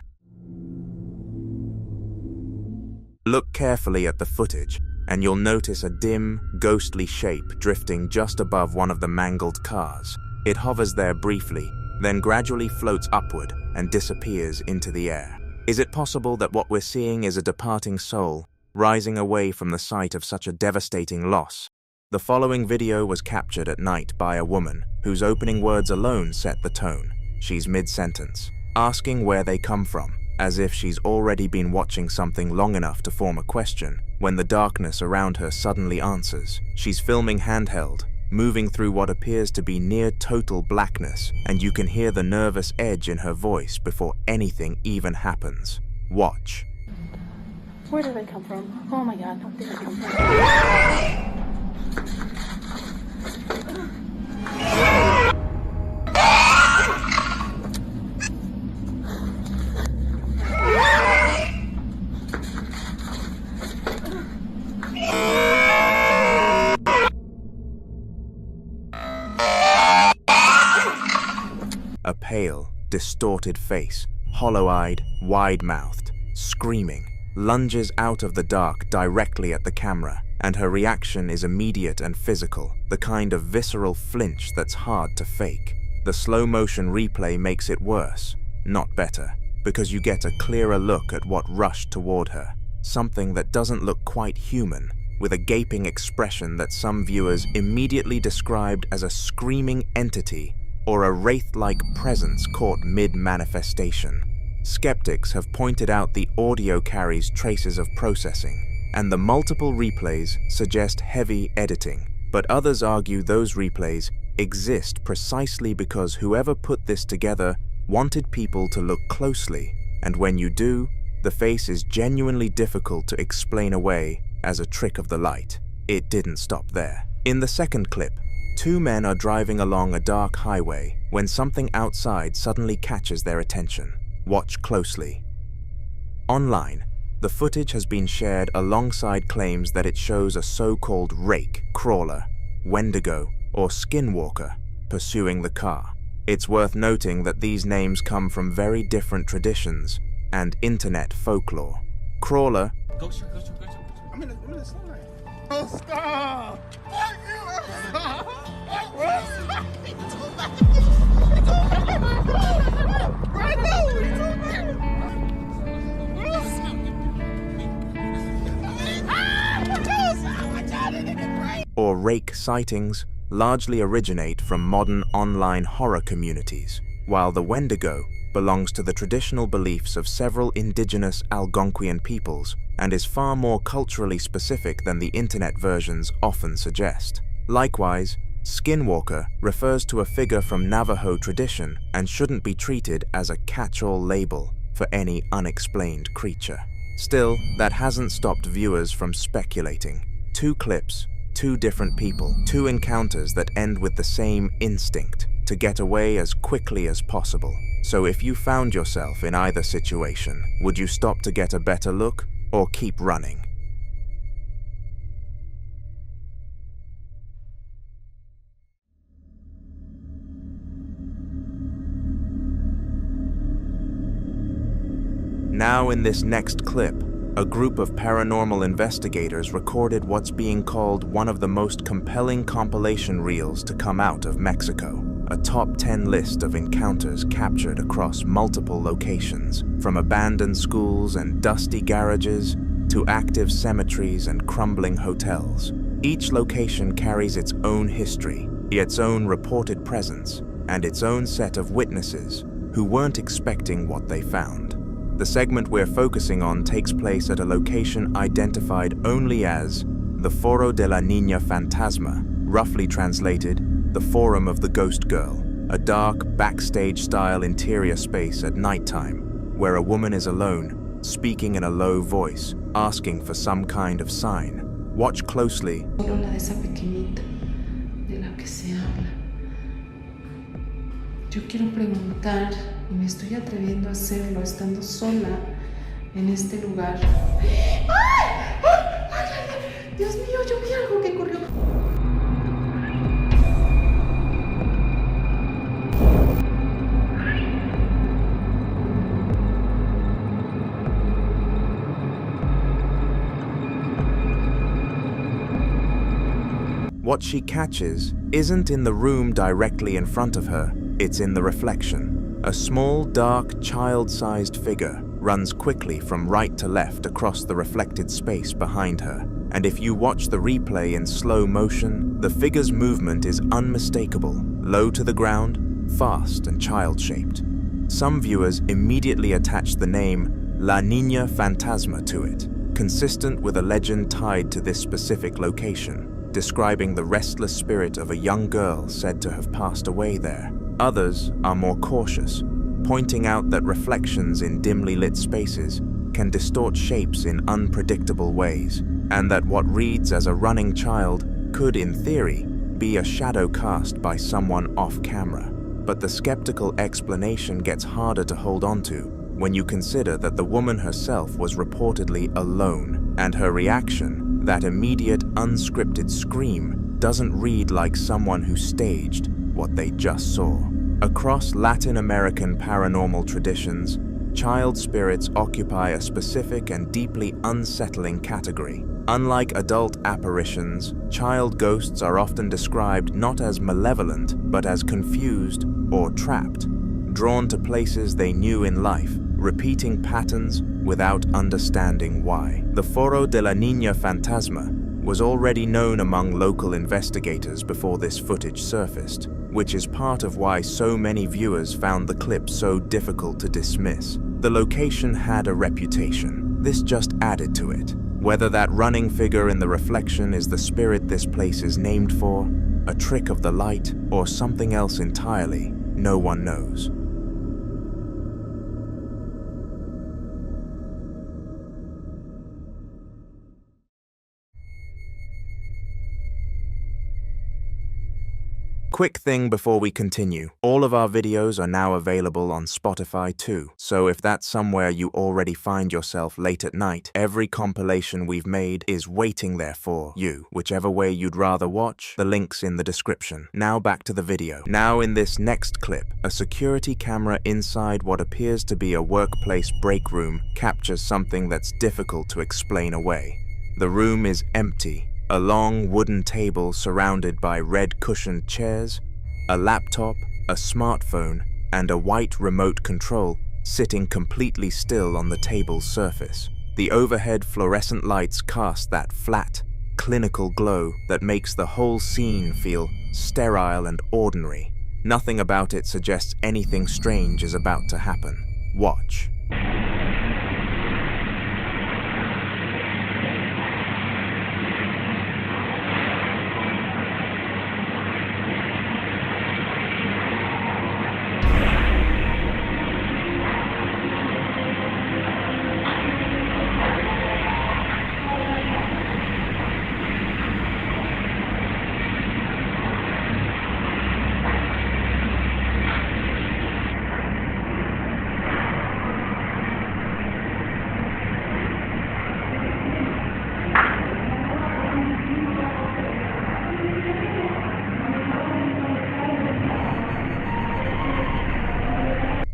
Look carefully at the footage, and you'll notice a dim, ghostly shape drifting just above one of the mangled cars. It hovers there briefly, then gradually floats upward and disappears into the air. Is it possible that what we're seeing is a departing soul, rising away from the site of such a devastating loss? The following video was captured at night by a woman whose opening words alone set the tone. She's mid-sentence, asking where they come from, as if she's already been watching something long enough to form a question, when the darkness around her suddenly answers. She's filming handheld, moving through what appears to be near total blackness, and you can hear the nervous edge in her voice before anything even happens. Watch. Where did they come from? Oh my god, where did they come from? distorted face, hollow-eyed, wide-mouthed, screaming, lunges out of the dark directly at the camera, and her reaction is immediate and physical, the kind of visceral flinch that's hard to fake. The slow-motion replay makes it worse, not better, because you get a clearer look at what rushed toward her, something that doesn't look quite human, with a gaping expression that some viewers immediately described as a screaming entity or a wraith-like presence caught mid-manifestation. Skeptics have pointed out the audio carries traces of processing, and the multiple replays suggest heavy editing, but others argue those replays exist precisely because whoever put this together wanted people to look closely, and when you do, the face is genuinely difficult to explain away as a trick of the light. It didn't stop there. In the second clip, two men are driving along a dark highway when something outside suddenly catches their attention. Watch closely. Online, the footage has been shared alongside claims that it shows a so-called rake, crawler, wendigo, or skinwalker pursuing the car. It's worth noting that these names come from very different traditions and internet folklore. Crawler I'm in the slide. Oh, stop! Fuck you! or rake sightings largely originate from modern online horror communities, while the Wendigo belongs to the traditional beliefs of several indigenous Algonquian peoples and is far more culturally specific than the internet versions often suggest. Likewise, Skinwalker refers to a figure from Navajo tradition and shouldn't be treated as a catch-all label for any unexplained creature. Still, that hasn't stopped viewers from speculating. 2 clips, 2 different people, 2 encounters that end with the same instinct to get away as quickly as possible. So if you found yourself in either situation, would you stop to get a better look or keep running? Now in this next clip, a group of paranormal investigators recorded what's being called one of the most compelling compilation reels to come out of Mexico. A top 10 list of encounters captured across multiple locations, from abandoned schools and dusty garages to active cemeteries and crumbling hotels. Each location carries its own history, its own reported presence, and its own set of witnesses who weren't expecting what they found. The segment we're focusing on takes place at a location identified only as the Foro de la Niña Fantasma, roughly translated, the Forum of the Ghost Girl, a dark, backstage-style interior space at nighttime, where a woman is alone, speaking in a low voice, asking for some kind of sign. Watch closely. Solo la de esa pequeñita, de la que se habla. Yo quiero preguntar, y me estoy atreviendo a hacerlo estando sola en este lugar. ¡Ay! ¡Ay! Dios mío, yo vi algo que corrió. What she catches isn't in the room directly in front of her, it's in the reflection. A small, dark, child-sized figure runs quickly from right to left across the reflected space behind her. And if you watch the replay in slow motion, the figure's movement is unmistakable, low to the ground, fast and child-shaped. Some viewers immediately attach the name La Niña Fantasma to it, consistent with a legend tied to this specific location, describing the restless spirit of a young girl said to have passed away there. Others are more cautious, pointing out that reflections in dimly lit spaces can distort shapes in unpredictable ways, and that what reads as a running child could, in theory, be a shadow cast by someone off camera. But the skeptical explanation gets harder to hold onto when you consider that the woman herself was reportedly alone, and her reaction, that immediate, unscripted scream, doesn't read like someone who staged what they just saw. Across Latin American paranormal traditions, child spirits occupy a specific and deeply unsettling category. Unlike adult apparitions, child ghosts are often described not as malevolent, but as confused or trapped, drawn to places they knew in life, repeating patterns without understanding why. The Foro de la Niña Fantasma was already known among local investigators before this footage surfaced, which is part of why so many viewers found the clip so difficult to dismiss. The location had a reputation. This just added to it. Whether that running figure in the reflection is the spirit this place is named for, a trick of the light, or something else entirely, no one knows. Quick thing before we continue, all of our videos are now available on Spotify too, so if that's somewhere you already find yourself late at night, every compilation we've made is waiting there for you. Whichever way you'd rather watch, the link's in the description. Now back to the video. Now in this next clip, a security camera inside what appears to be a workplace break room captures something that's difficult to explain away. The room is empty. A long wooden table surrounded by red-cushioned chairs, a laptop, a smartphone, and a white remote control sitting completely still on the table's surface. The overhead fluorescent lights cast that flat, clinical glow that makes the whole scene feel sterile and ordinary. Nothing about it suggests anything strange is about to happen. Watch.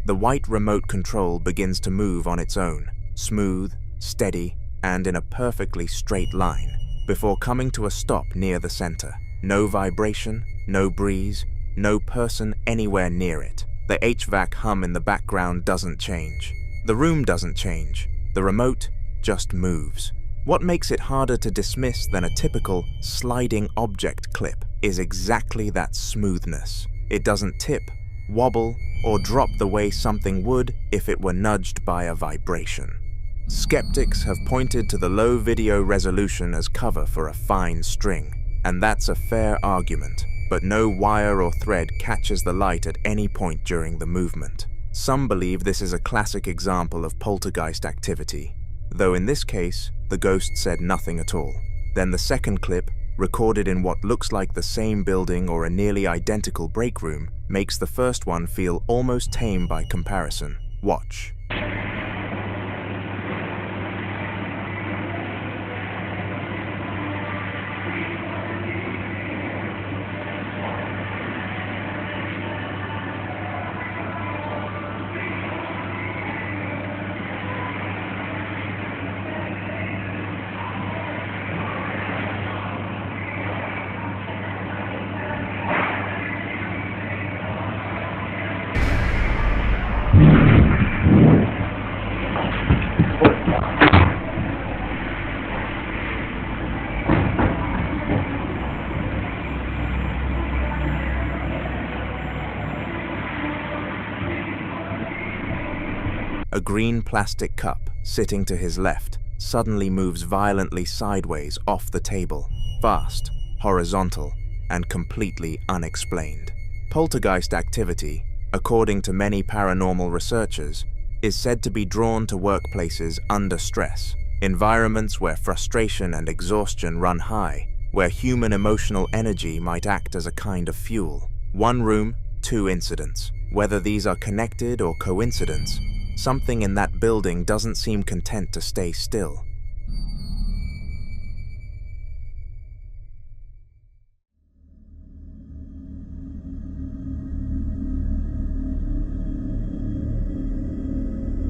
The white remote control begins to move on its own, smooth, steady, and in a perfectly straight line, before coming to a stop near the center. No vibration, no breeze, no person anywhere near it. The HVAC hum in the background doesn't change. The room doesn't change. The remote just moves. What makes it harder to dismiss than a typical sliding object clip is exactly that smoothness. It doesn't tip, wobble, or drop the way something would if it were nudged by a vibration. Skeptics have pointed to the low video resolution as cover for a fine string, and that's a fair argument, but no wire or thread catches the light at any point during the movement. Some believe this is a classic example of poltergeist activity, though in this case, the ghost said nothing at all. Then the second clip, recorded in what looks like the same building or a nearly identical break room, makes the first one feel almost tame by comparison. Watch. A green plastic cup, sitting to his left, suddenly moves violently sideways off the table, fast, horizontal, and completely unexplained. Poltergeist activity, according to many paranormal researchers, is said to be drawn to workplaces under stress, environments where frustration and exhaustion run high, where human emotional energy might act as a kind of fuel. One room, two incidents. Whether these are connected or coincidence, something in that building doesn't seem content to stay still.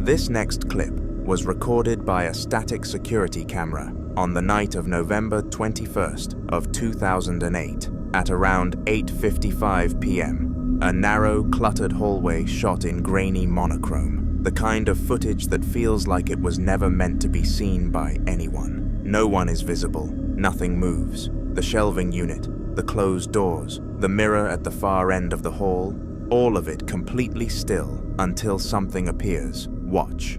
This next clip was recorded by a static security camera on the night of November 21st of 2008 at around 8:55 p.m. A narrow, cluttered hallway shot in grainy monochrome, the kind of footage that feels like it was never meant to be seen by anyone. No one is visible, nothing moves. The shelving unit, the closed doors, the mirror at the far end of the hall, all of it completely still until something appears. Watch.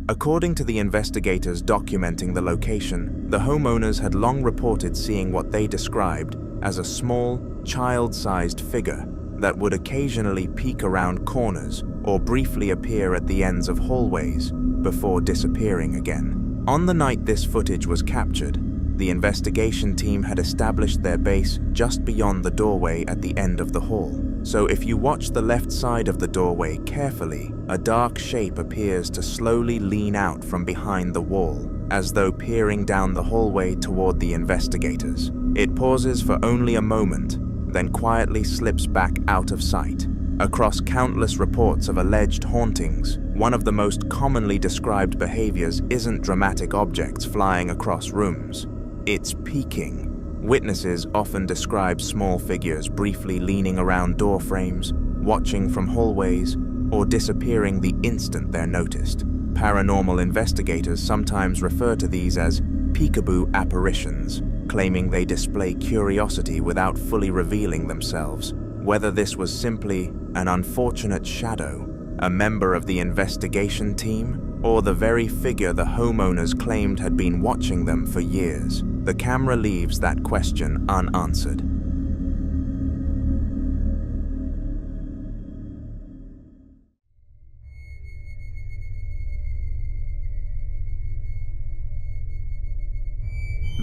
According to the investigators documenting the location, the homeowners had long reported seeing what they described as a small, child-sized figure that would occasionally peek around corners or briefly appear at the ends of hallways before disappearing again. On the night this footage was captured, the investigation team had established their base just beyond the doorway at the end of the hall. So if you watch the left side of the doorway carefully, a dark shape appears to slowly lean out from behind the wall, as though peering down the hallway toward the investigators. It pauses for only a moment, then quietly slips back out of sight. Across countless reports of alleged hauntings, one of the most commonly described behaviors isn't dramatic objects flying across rooms. It's peeking. Witnesses often describe small figures briefly leaning around door frames, watching from hallways, or disappearing the instant they're noticed. Paranormal investigators sometimes refer to these as peekaboo apparitions, claiming they display curiosity without fully revealing themselves. Whether this was simply an unfortunate shadow, a member of the investigation team, or the very figure the homeowners claimed had been watching them for years, the camera leaves that question unanswered.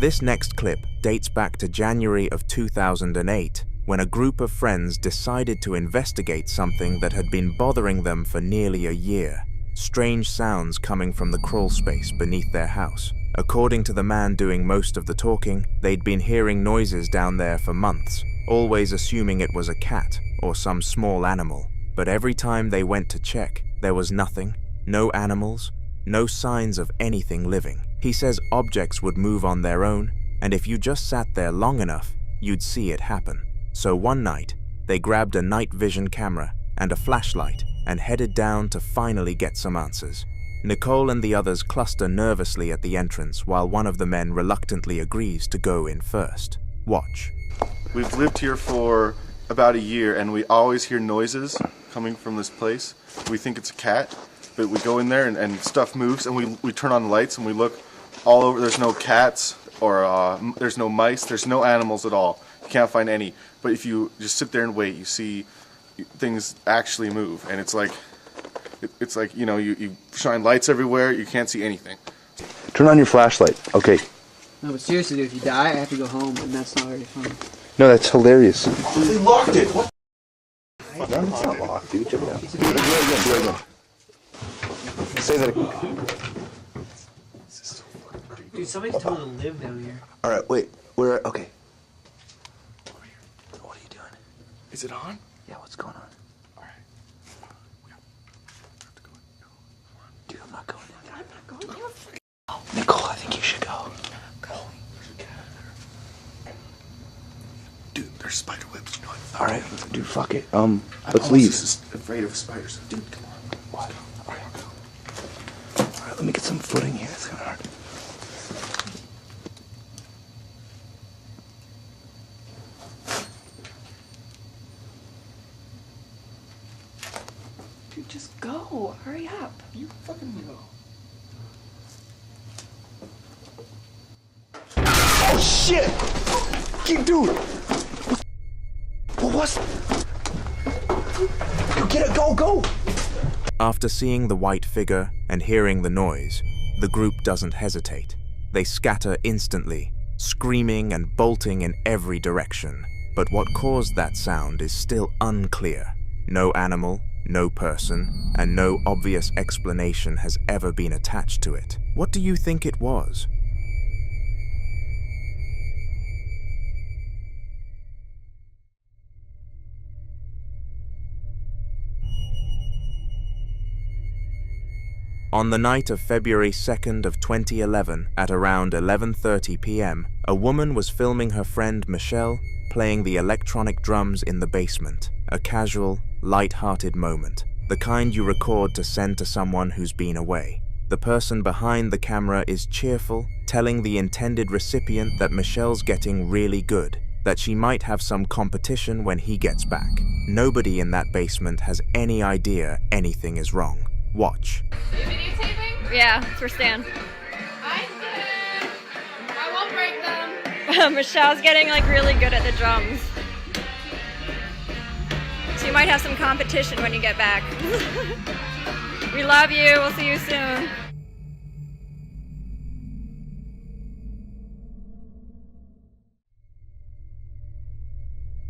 This next clip dates back to January of 2008, when a group of friends decided to investigate something that had been bothering them for nearly a year. Strange sounds coming from the crawl space beneath their house. According to the man doing most of the talking, they'd been hearing noises down there for months, always assuming it was a cat or some small animal. But every time they went to check, there was nothing, no animals, no signs of anything living. He says objects would move on their own, and if you just sat there long enough, you'd see it happen. So one night, they grabbed a night vision camera and a flashlight and headed down to finally get some answers. Nicole and the others cluster nervously at the entrance while one of the men reluctantly agrees to go in first. Watch. We've lived here for about a year and we always hear noises coming from this place. We think it's a cat, but we go in there and stuff moves and we turn on lights and we look all over. There's no cats or there's no mice, there's no animals at all. You can't find any. But if you just sit there and wait, you see things actually move, and it's like, you know, you shine lights everywhere, you can't see anything. Turn on your flashlight. Okay. No, but seriously, dude, if you die, I have to go home, and that's not very fun. No, that's hilarious. They locked it! What? No, it's not locked, dude. Check it out. Do it again. Say that again. Dude, somebody's told to live down here. Alright, wait. We're okay. What are you doing? Is it on? Yeah, what's going on? Alright. Dude, I'm not going in there. I'm not going in. Nicole, I think you should go. Dude, there's spider webs. You know what? Alright, dude, fuck it. Let's leave. I'm just afraid of spiders. Dude, come on. What? Alright, let me get some footing here. It's kinda hard. Dude, just go. Hurry up. You fucking go. Oh shit! Dude! What was? Get it, go! After seeing the white figure and hearing the noise, The group doesn't hesitate. They scatter instantly, screaming and bolting in every direction. But what caused that sound is still unclear. No animal, no person, and no obvious explanation has ever been attached to it. What do you think it was? On the night of February 2nd of 2011, at around 11:30 p.m., a woman was filming her friend Michelle playing the electronic drums in the basement. A casual, light-hearted moment, the kind you record to send to someone who's been away. The person behind the camera is cheerful, telling the intended recipient that Michelle's getting really good, that she might have some competition when he gets back. Nobody in that basement has any idea anything is wrong. Watch. Are you videotaping? Yeah, it's for Stan. I won't break them. Michelle's getting like really good at the drums. So you might have some competition when you get back. We love you. We'll see you soon.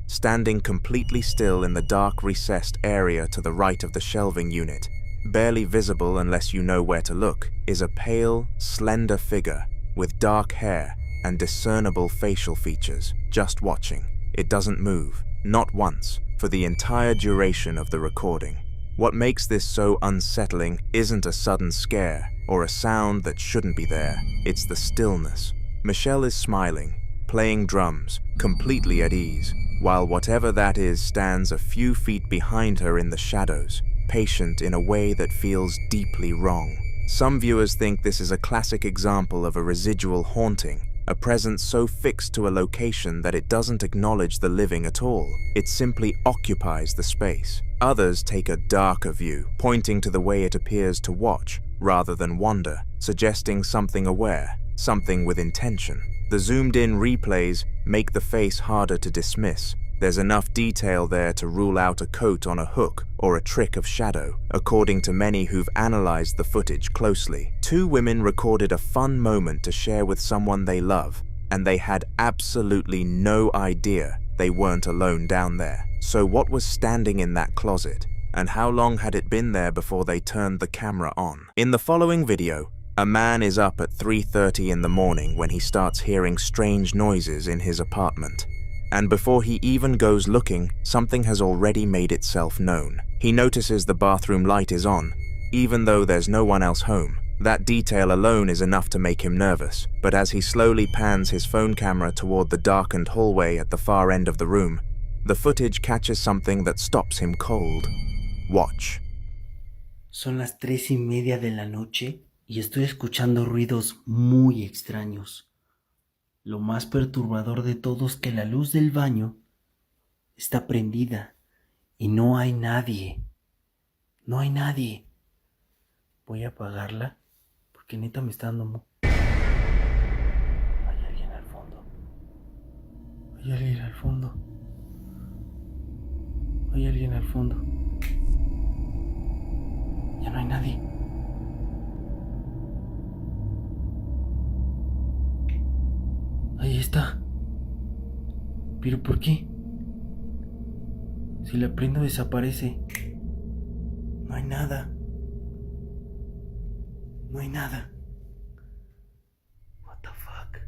Standing completely still in the dark recessed area to the right of the shelving unit, barely visible unless you know where to look, is a pale, slender figure with dark hair and discernible facial features, just watching. It doesn't move, not once, for the entire duration of the recording. What makes this so unsettling isn't a sudden scare or a sound that shouldn't be there, it's the stillness. Michelle is smiling, playing drums, completely at ease, while whatever that is stands a few feet behind her in the shadows, patient in a way that feels deeply wrong. Some viewers think this is a classic example of a residual haunting, a presence so fixed to a location that it doesn't acknowledge the living at all. It simply occupies the space. Others take a darker view, pointing to the way it appears to watch rather than wander, suggesting something aware, something with intention. The zoomed-in replays make the face harder to dismiss. There's enough detail there to rule out a coat on a hook or a trick of shadow, according to many who've analyzed the footage closely. Two women recorded a fun moment to share with someone they love, and they had absolutely no idea they weren't alone down there. So what was standing in that closet, and how long had it been there before they turned the camera on? In the following video, a man is up at 3:30 in the morning when he starts hearing strange noises in his apartment. And before he even goes looking, something has already made itself known. He notices the bathroom light is on, even though there's no one else home. That detail alone is enough to make him nervous, but as he slowly pans his phone camera toward the darkened hallway at the far end of the room, the footage catches something that stops him cold. Watch. Son las 3:30 de la noche y estoy escuchando ruidos muy extraños. Lo más perturbador de todo es que la luz del baño está prendida y no hay nadie. No hay nadie. Voy a apagarla porque neta me está dando... Hay alguien al fondo. Hay alguien al fondo. Hay alguien al fondo. Ya no hay nadie. Ahí está. ¿Pero por qué? Si la prendo desaparece. No hay nada. No hay nada. What the fuck?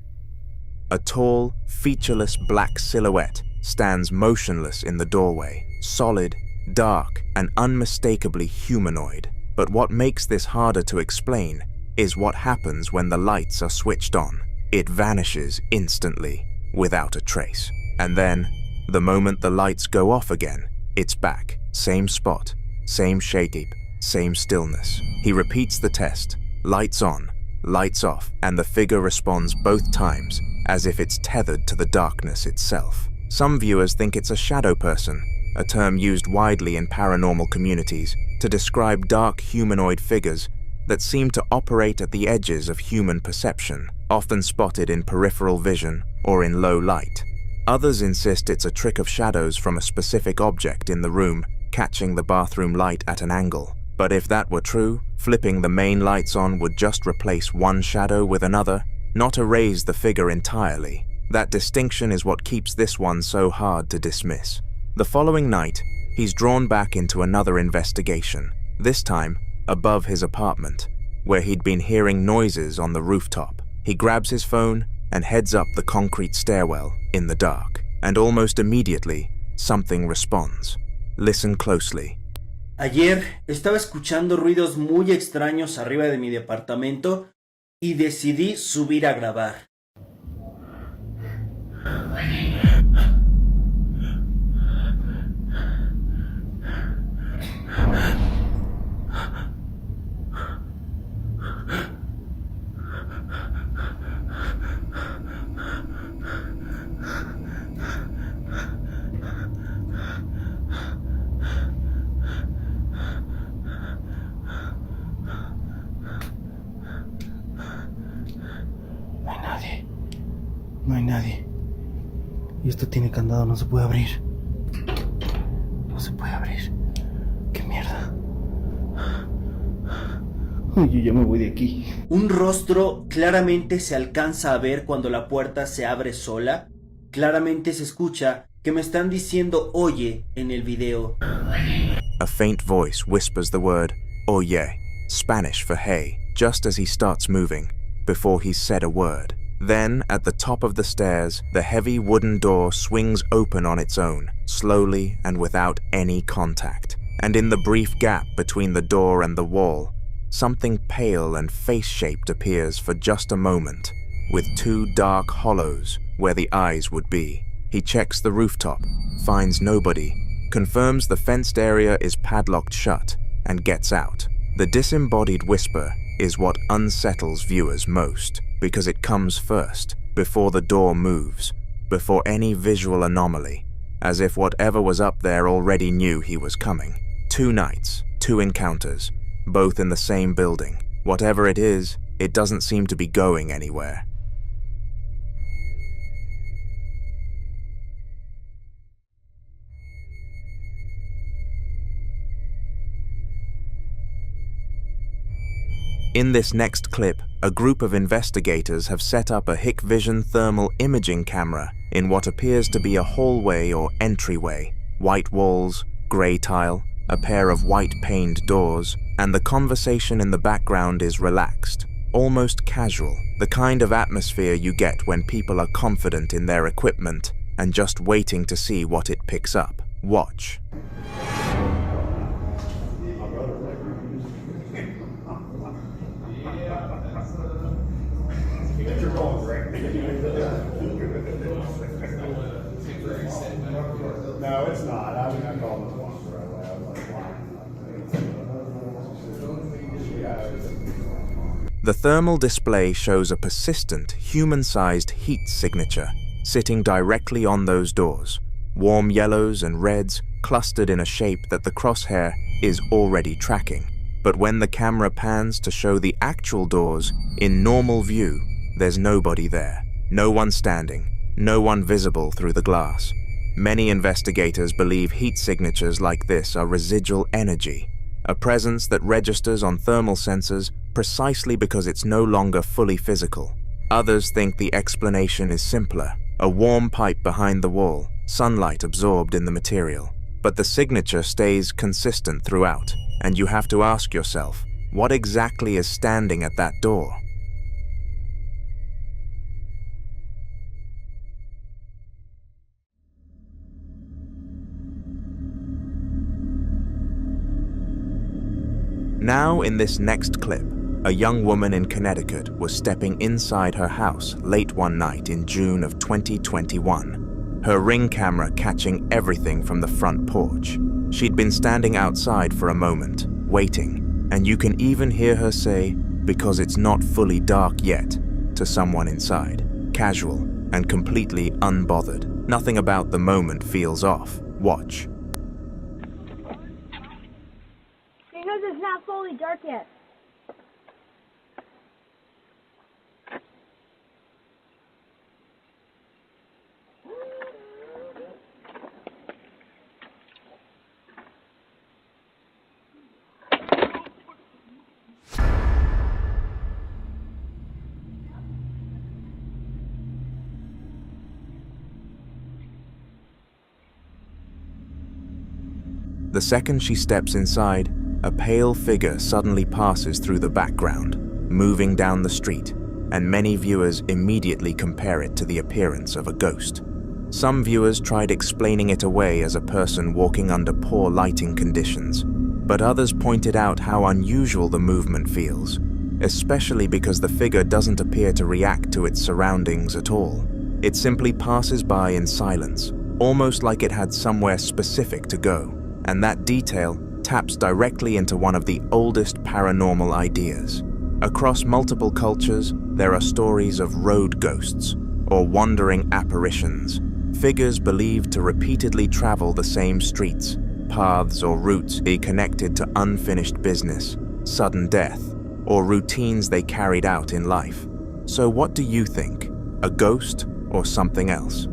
A tall, featureless black silhouette stands motionless in the doorway, solid, dark, and unmistakably humanoid. But what makes this harder to explain is what happens when the lights are switched on. It vanishes instantly, without a trace. And then, the moment the lights go off again, it's back. Same spot, same shape, same stillness. He repeats the test. Lights on, lights off, and the figure responds both times, as if it's tethered to the darkness itself. Some viewers think it's a shadow person, a term used widely in paranormal communities to describe dark humanoid figures that seem to operate at the edges of human perception, often spotted in peripheral vision or in low light. Others insist it's a trick of shadows from a specific object in the room, catching the bathroom light at an angle. But if that were true, Flipping the main lights on would just replace one shadow with another, not erase the figure entirely. That distinction is what keeps this one so hard to dismiss. The following night, he's drawn back into another investigation, this time above his apartment, where he'd been hearing noises on the rooftop. He grabs his phone and heads up the concrete stairwell in the dark, and almost immediately, something responds. Listen closely. Ayer estaba escuchando ruidos muy extraños arriba de mi departamento y decidí subir a grabar. No hay nadie. Y esto tiene candado, no se puede abrir. No se puede abrir. ¡Qué mierda! Ay, yo ya me voy de aquí. Un rostro claramente se alcanza a ver cuando la puerta se abre sola. Claramente se escucha que me están diciendo oye en el video. A faint voice whispers the word oye, Spanish for hey, just as he starts moving, before he's said a word. Then, at the top of the stairs, the heavy wooden door swings open on its own, slowly and without any contact. And in the brief gap between the door and the wall, something pale and face-shaped appears for just a moment, with two dark hollows where the eyes would be. He checks the rooftop, finds nobody, confirms the fenced area is padlocked shut, and gets out. The disembodied whisper is what unsettles viewers most, because it comes first, before the door moves, before any visual anomaly, as if whatever was up there already knew he was coming. 2 nights, 2 encounters, both in the same building. Whatever it is, it doesn't seem to be going anywhere. In this next clip, a group of investigators have set up a Hikvision thermal imaging camera in what appears to be a hallway or entryway, white walls, grey tile, a pair of white-paned doors, and the conversation in the background is relaxed, almost casual, the kind of atmosphere you get when people are confident in their equipment and just waiting to see what it picks up. Watch. No, it's not. I mean, I called it once right away. I was like, The thermal display shows a persistent, human-sized heat signature sitting directly on those doors, warm yellows and reds clustered in a shape that the crosshair is already tracking. But when the camera pans to show the actual doors in normal view, there's nobody there. No one standing, no one visible through the glass. Many investigators believe heat signatures like this are residual energy, a presence that registers on thermal sensors precisely because it's no longer fully physical. Others think the explanation is simpler, a warm pipe behind the wall, sunlight absorbed in the material. But the signature stays consistent throughout, and you have to ask yourself, what exactly is standing at that door? Now, in this next clip, a young woman in Connecticut was stepping inside her house late one night in June of 2021, her Ring camera catching everything from the front porch. She'd been standing outside for a moment, waiting, and you can even hear her say, "Because it's not fully dark yet," to someone inside, casual and completely unbothered. Nothing about the moment feels off. Watch. Because it's not fully dark yet. The second she steps inside, a pale figure suddenly passes through the background, moving down the street, and many viewers immediately compare it to the appearance of a ghost. Some viewers tried explaining it away as a person walking under poor lighting conditions, but others pointed out how unusual the movement feels, especially because the figure doesn't appear to react to its surroundings at all. It simply passes by in silence, almost like it had somewhere specific to go, and that detail taps directly into one of the oldest paranormal ideas. Across multiple cultures, there are stories of road ghosts, or wandering apparitions, figures believed to repeatedly travel the same streets, paths or routes be connected to unfinished business, sudden death, or routines they carried out in life. So what do you think? A ghost or something else?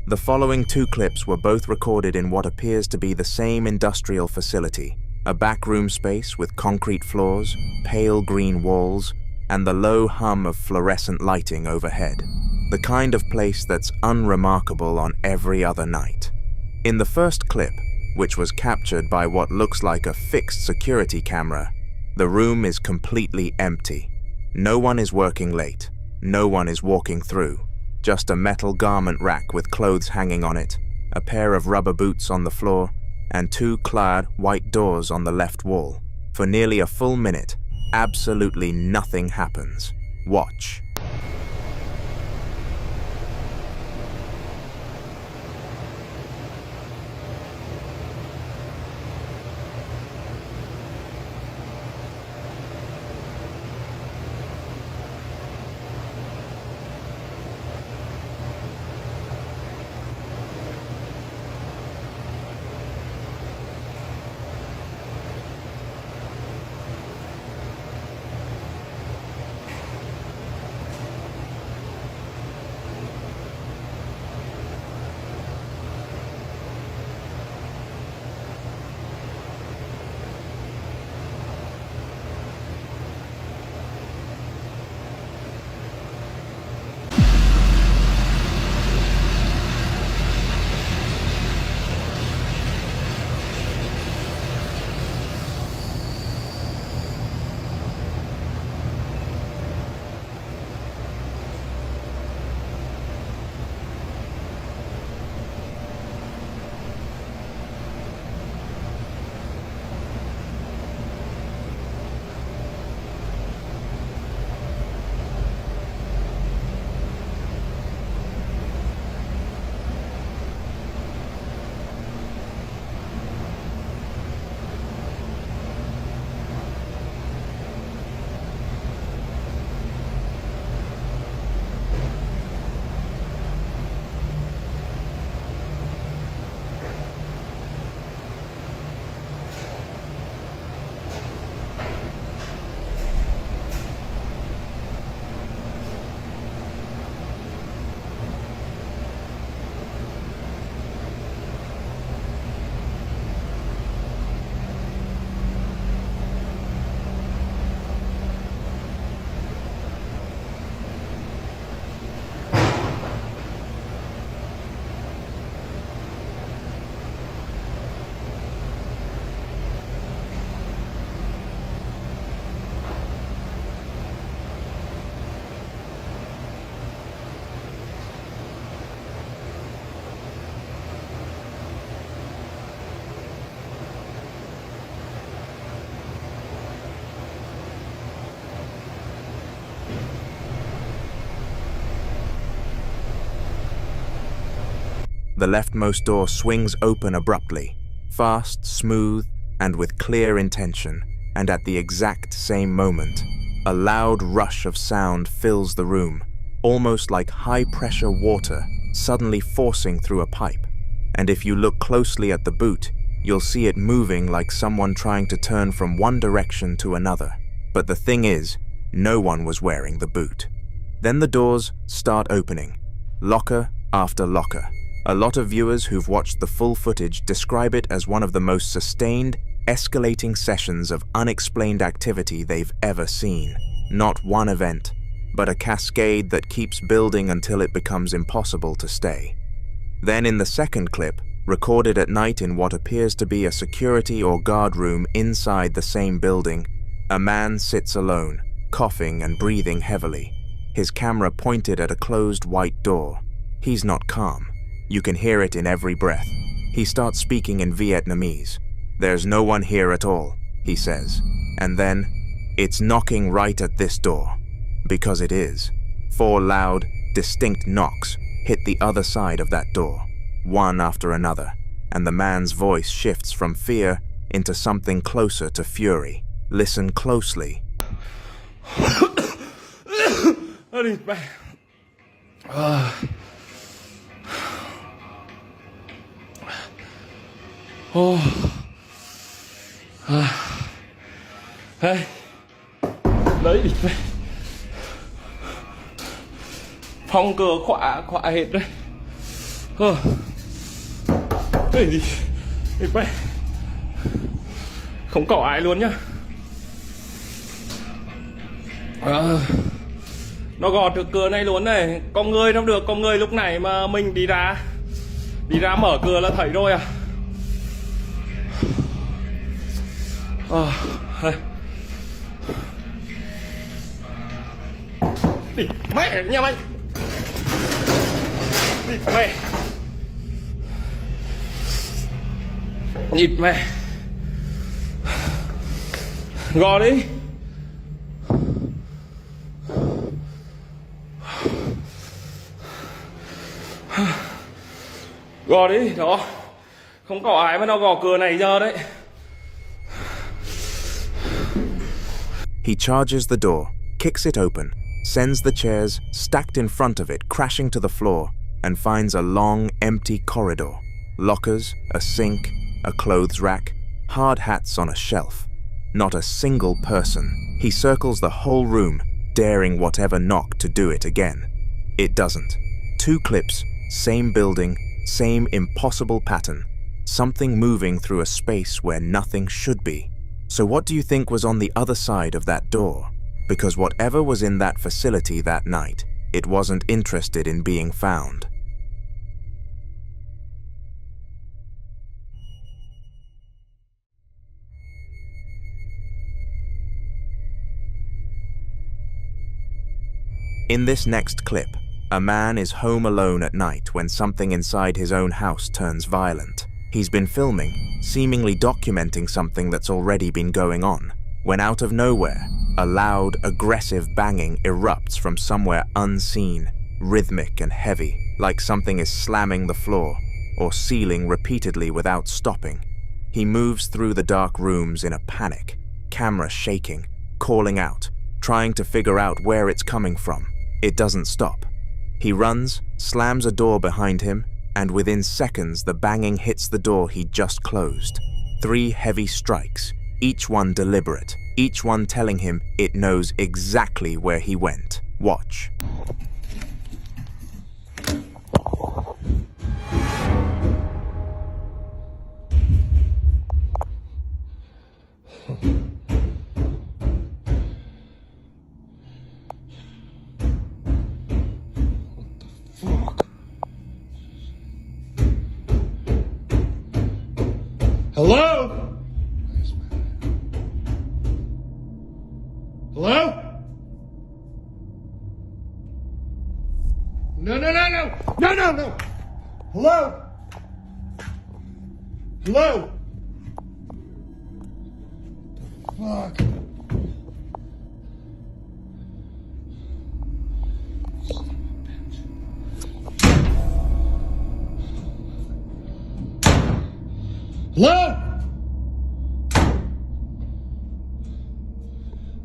The following two clips were both recorded in what appears to be the same industrial facility, a backroom space with concrete floors, pale green walls, and the low hum of fluorescent lighting overhead. The kind of place that's unremarkable on every other night. In the first clip, which was captured by what looks like a fixed security camera, the room is completely empty. No one is working late. No one is walking through. Just a metal garment rack with clothes hanging on it, a pair of rubber boots on the floor, and two clad white doors on the left wall. For nearly a full minute, absolutely nothing happens. Watch. The leftmost door swings open abruptly, fast, smooth, and with clear intention, and at the exact same moment, a loud rush of sound fills the room, almost like high-pressure water suddenly forcing through a pipe. And if you look closely at the boot, you'll see it moving like someone trying to turn from one direction to another. But the thing is, no one was wearing the boot. Then the doors start opening, locker after locker. A lot of viewers who've watched the full footage describe it as one of the most sustained, escalating sessions of unexplained activity they've ever seen. Not one event, but a cascade that keeps building until it becomes impossible to stay. Then in the second clip, recorded at night in what appears to be a security or guard room inside the same building, a man sits alone, coughing and breathing heavily, his camera pointed at a closed white door. He's not calm. You can hear it in every breath. He starts speaking in Vietnamese. "There's no one here at all," he says. And then, "It's knocking right at this door." Because it is. 4 loud, distinct knocks hit the other side of that door, one after another, and the man's voice shifts from fear into something closer to fury. Listen closely. That is bad. Hey, đấy đi về. Phòng cửa khóa hết đấy. Đây đi về. Không có ai luôn nhá. Nó gọt được cửa này luôn này. Con người không được, con người lúc này mà mình đi ra mở cửa là thấy rồi à. Đi mẹ nha mày. Đi mẹ. Nhịp mẹ. Gò đi. Gò đi, đó. Không có ai mà nó gò cửa này giờ đấy. He charges the door, kicks it open, sends the chairs stacked in front of it crashing to the floor, and finds a long, empty corridor. Lockers, a sink, a clothes rack, hard hats on a shelf. Not a single person. He circles the whole room, daring whatever knock to do it again. It doesn't. 2 clips, same building, same impossible pattern. Something moving through a space where nothing should be. So what do you think was on the other side of that door? Because whatever was in that facility that night, it wasn't interested in being found. In this next clip, a man is home alone at night when something inside his own house turns violent. He's been filming, seemingly documenting something that's already been going on, when out of nowhere, a loud, aggressive banging erupts from somewhere unseen, rhythmic and heavy, like something is slamming the floor, or ceiling repeatedly without stopping. He moves through the dark rooms in a panic, camera shaking, calling out, trying to figure out where it's coming from. It doesn't stop. He runs, slams a door behind him, and within seconds the banging hits the door he just closed. 3 heavy strikes, each one deliberate, each one telling him it knows exactly where he went. Watch. Hello? Hello? No. No. Hello? Hello? Fuck. Hello?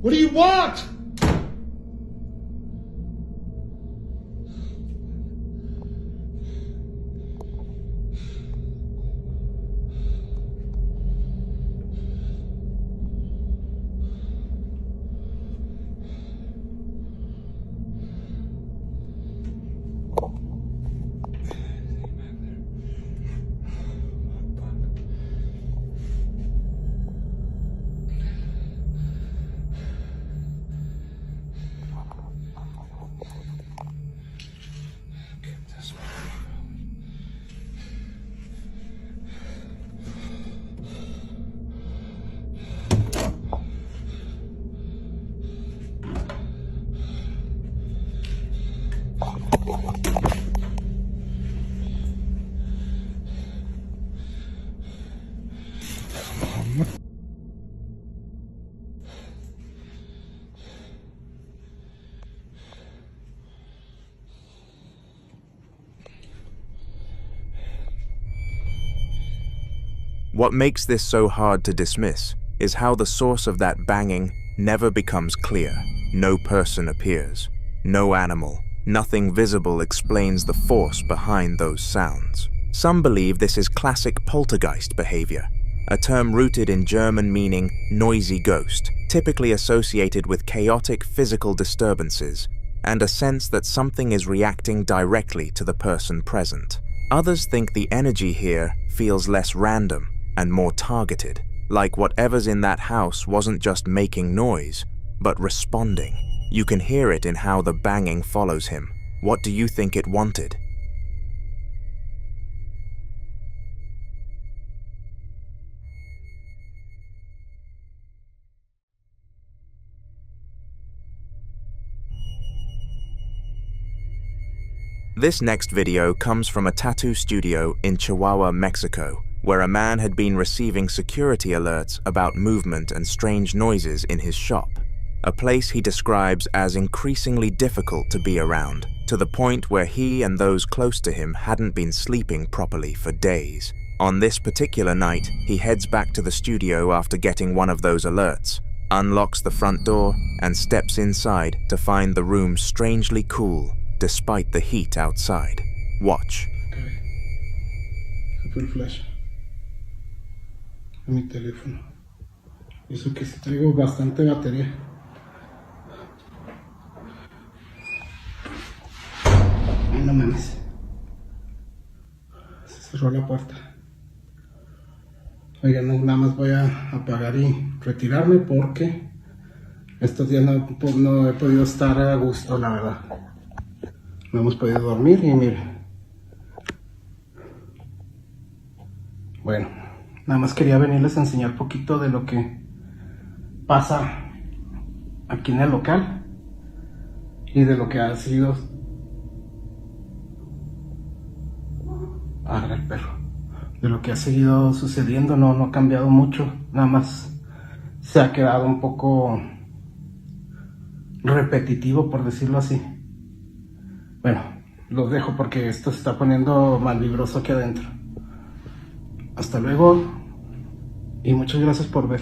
What do you want? What makes this so hard to dismiss is how the source of that banging never becomes clear. No person appears, no animal, nothing visible explains the force behind those sounds. Some believe this is classic poltergeist behavior, a term rooted in German meaning noisy ghost, typically associated with chaotic physical disturbances and a sense that something is reacting directly to the person present. Others think the energy here feels less random and more targeted, like whatever's in that house wasn't just making noise, but responding. You can hear it in how the banging follows him. What do you think it wanted? This next video comes from a tattoo studio in Chihuahua, Mexico, where a man had been receiving security alerts about movement and strange noises in his shop, a place he describes as increasingly difficult to be around, to the point where he and those close to him hadn't been sleeping properly for days. On this particular night, he heads back to the studio after getting one of those alerts, unlocks the front door, and steps inside to find the room strangely cool, despite the heat outside. Watch. Fue el flash a mi teléfono. Y eso que si traigo bastante batería. No mames. Se cerró la puerta. Oigan, nada más voy a apagar y retirarme porque estos días no he podido estar a gusto, la verdad. No hemos podido dormir y mire. Bueno, nada más quería venirles a enseñar un poquito de lo que pasa aquí en el local y de lo que ha sido. Arre el perro. De lo que ha seguido sucediendo, no ha cambiado mucho, nada más se ha quedado un poco repetitivo, por decirlo así. Bueno, los dejo porque esto se está poniendo malvibroso aquí adentro. Hasta luego y muchas gracias por ver.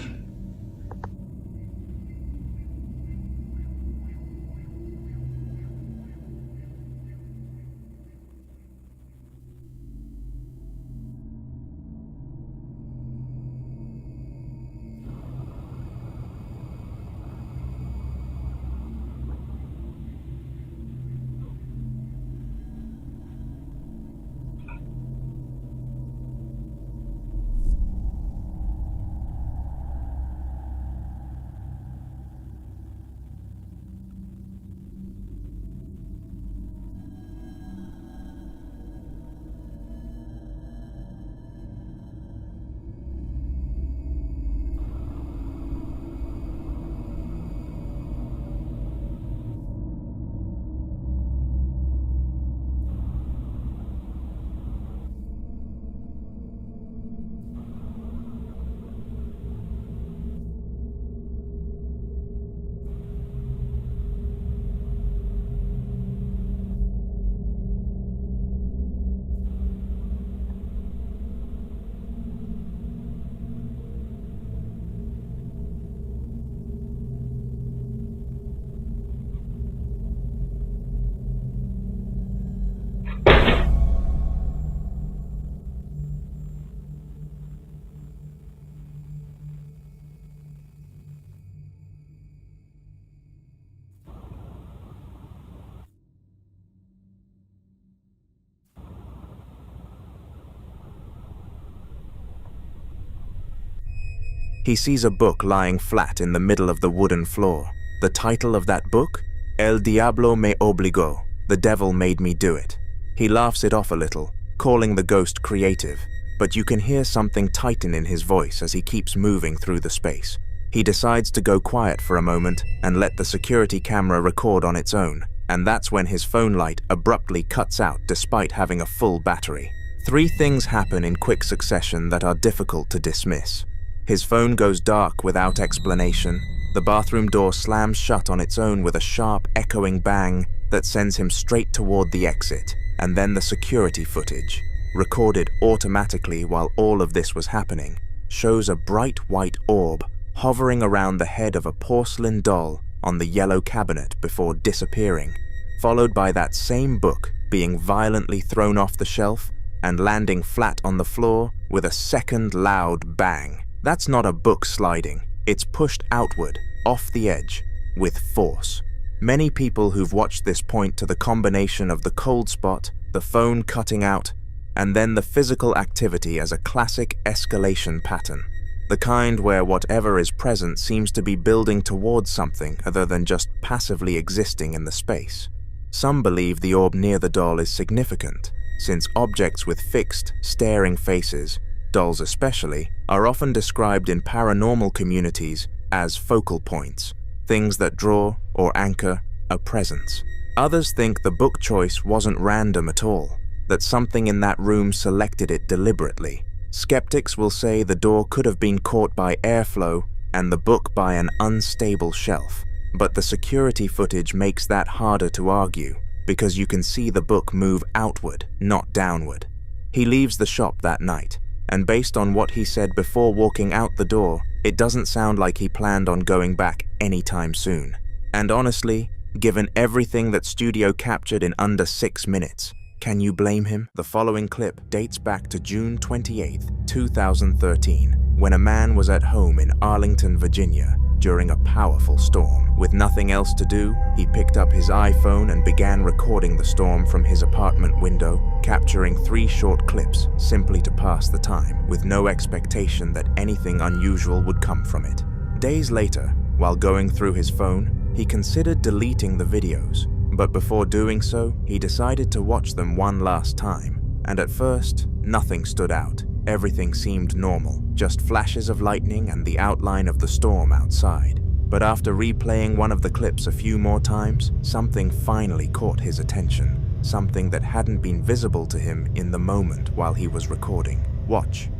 He sees a book lying flat in the middle of the wooden floor. The title of that book? El Diablo me obligó. The devil made me do it. He laughs it off a little, calling the ghost creative, but you can hear something tighten in his voice as he keeps moving through the space. He decides to go quiet for a moment and let the security camera record on its own, and that's when his phone light abruptly cuts out despite having a full battery. 3 things happen in quick succession that are difficult to dismiss. His phone goes dark without explanation, the bathroom door slams shut on its own with a sharp, echoing bang that sends him straight toward the exit, and then the security footage, recorded automatically while all of this was happening, shows a bright white orb hovering around the head of a porcelain doll on the yellow cabinet before disappearing, followed by that same book being violently thrown off the shelf and landing flat on the floor with a second loud bang. That's not a book sliding, it's pushed outward, off the edge, with force. Many people who've watched this point to the combination of the cold spot, the phone cutting out, and then the physical activity as a classic escalation pattern. The kind where whatever is present seems to be building towards something other than just passively existing in the space. Some believe the orb near the doll is significant, since objects with fixed, staring faces, dolls especially, are often described in paranormal communities as focal points, things that draw or anchor a presence. Others think the book choice wasn't random at all, that something in that room selected it deliberately. Skeptics will say the door could have been caught by airflow and the book by an unstable shelf, but the security footage makes that harder to argue because you can see the book move outward, not downward. He leaves the shop that night, and based on what he said before walking out the door, it doesn't sound like he planned on going back anytime soon. And honestly, given everything that studio captured in under 6 minutes, can you blame him? The following clip dates back to June 28, 2013, when a man was at home in Arlington, Virginia, during a powerful storm. With nothing else to do, he picked up his iPhone and began recording the storm from his apartment window, capturing 3 short clips simply to pass the time, with no expectation that anything unusual would come from it. Days later, while going through his phone, he considered deleting the videos, but before doing so, he decided to watch them one last time, and at first, nothing stood out. Everything seemed normal, just flashes of lightning and the outline of the storm outside. But after replaying one of the clips a few more times, something finally caught his attention, something that hadn't been visible to him in the moment while he was recording. Watch.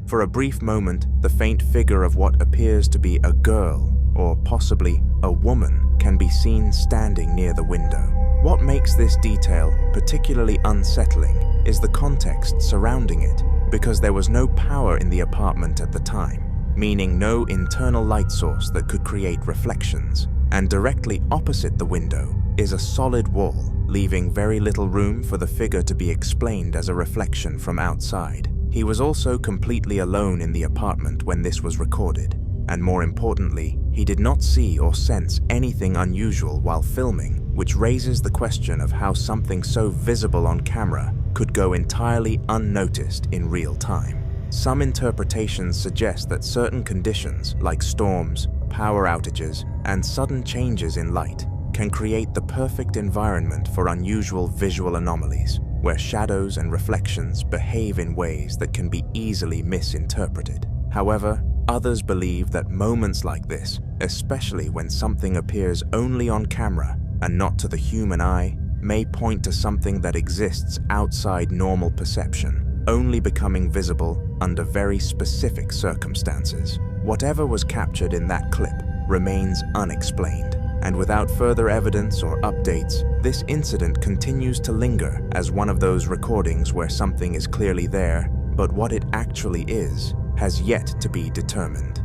For a brief moment, the faint figure of what appears to be a girl, or possibly a woman, can be seen standing near the window. What makes this detail particularly unsettling is the context surrounding it, because there was no power in the apartment at the time, meaning no internal light source that could create reflections, and directly opposite the window is a solid wall, leaving very little room for the figure to be explained as a reflection from outside. He was also completely alone in the apartment when this was recorded, and more importantly, he did not see or sense anything unusual while filming, which raises the question of how something so visible on camera could go entirely unnoticed in real time. Some interpretations suggest that certain conditions, like storms, power outages, and sudden changes in light, can create the perfect environment for unusual visual anomalies, where shadows and reflections behave in ways that can be easily misinterpreted. However, others believe that moments like this, especially when something appears only on camera and not to the human eye, may point to something that exists outside normal perception, only becoming visible under very specific circumstances. Whatever was captured in that clip remains unexplained, and without further evidence or updates, this incident continues to linger as one of those recordings where something is clearly there, but what it actually is has yet to be determined.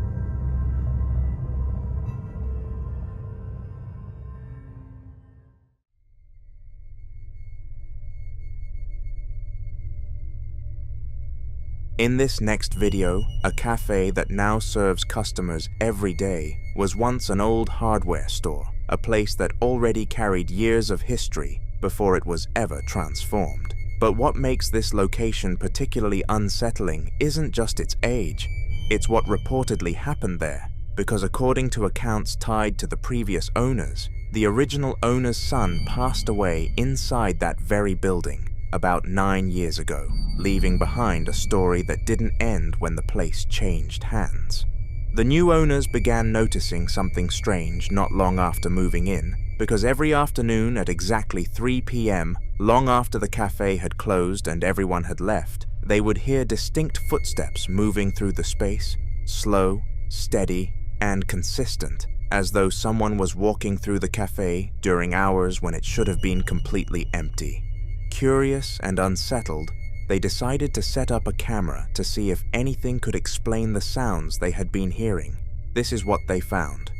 In this next video, a cafe that now serves customers every day was once an old hardware store, a place that already carried years of history before it was ever transformed. But what makes this location particularly unsettling isn't just its age, it's what reportedly happened there, because according to accounts tied to the previous owners, the original owner's son passed away inside that very building about 9 years ago, leaving behind a story that didn't end when the place changed hands. The new owners began noticing something strange not long after moving in, because every afternoon at exactly 3 p.m., long after the cafe had closed and everyone had left, they would hear distinct footsteps moving through the space, slow, steady, and consistent, as though someone was walking through the cafe during hours when it should have been completely empty. Curious and unsettled, they decided to set up a camera to see if anything could explain the sounds they had been hearing. This is what they found.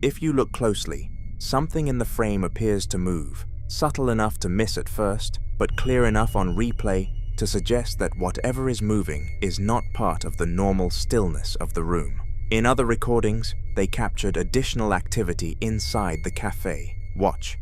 If you look closely, something in the frame appears to move, subtle enough to miss at first, but clear enough on replay to suggest that whatever is moving is not part of the normal stillness of the room. In other recordings, they captured additional activity inside the cafe. Watch.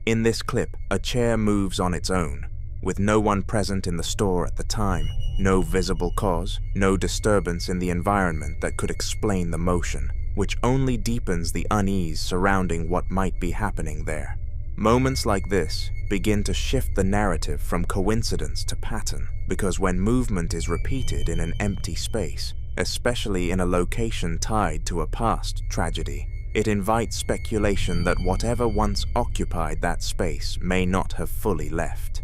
In this clip, a chair moves on its own, with no one present in the store at the time, no visible cause, no disturbance in the environment that could explain the motion, which only deepens the unease surrounding what might be happening there. Moments like this begin to shift the narrative from coincidence to pattern, because when movement is repeated in an empty space, especially in a location tied to a past tragedy, it invites speculation that whatever once occupied that space may not have fully left.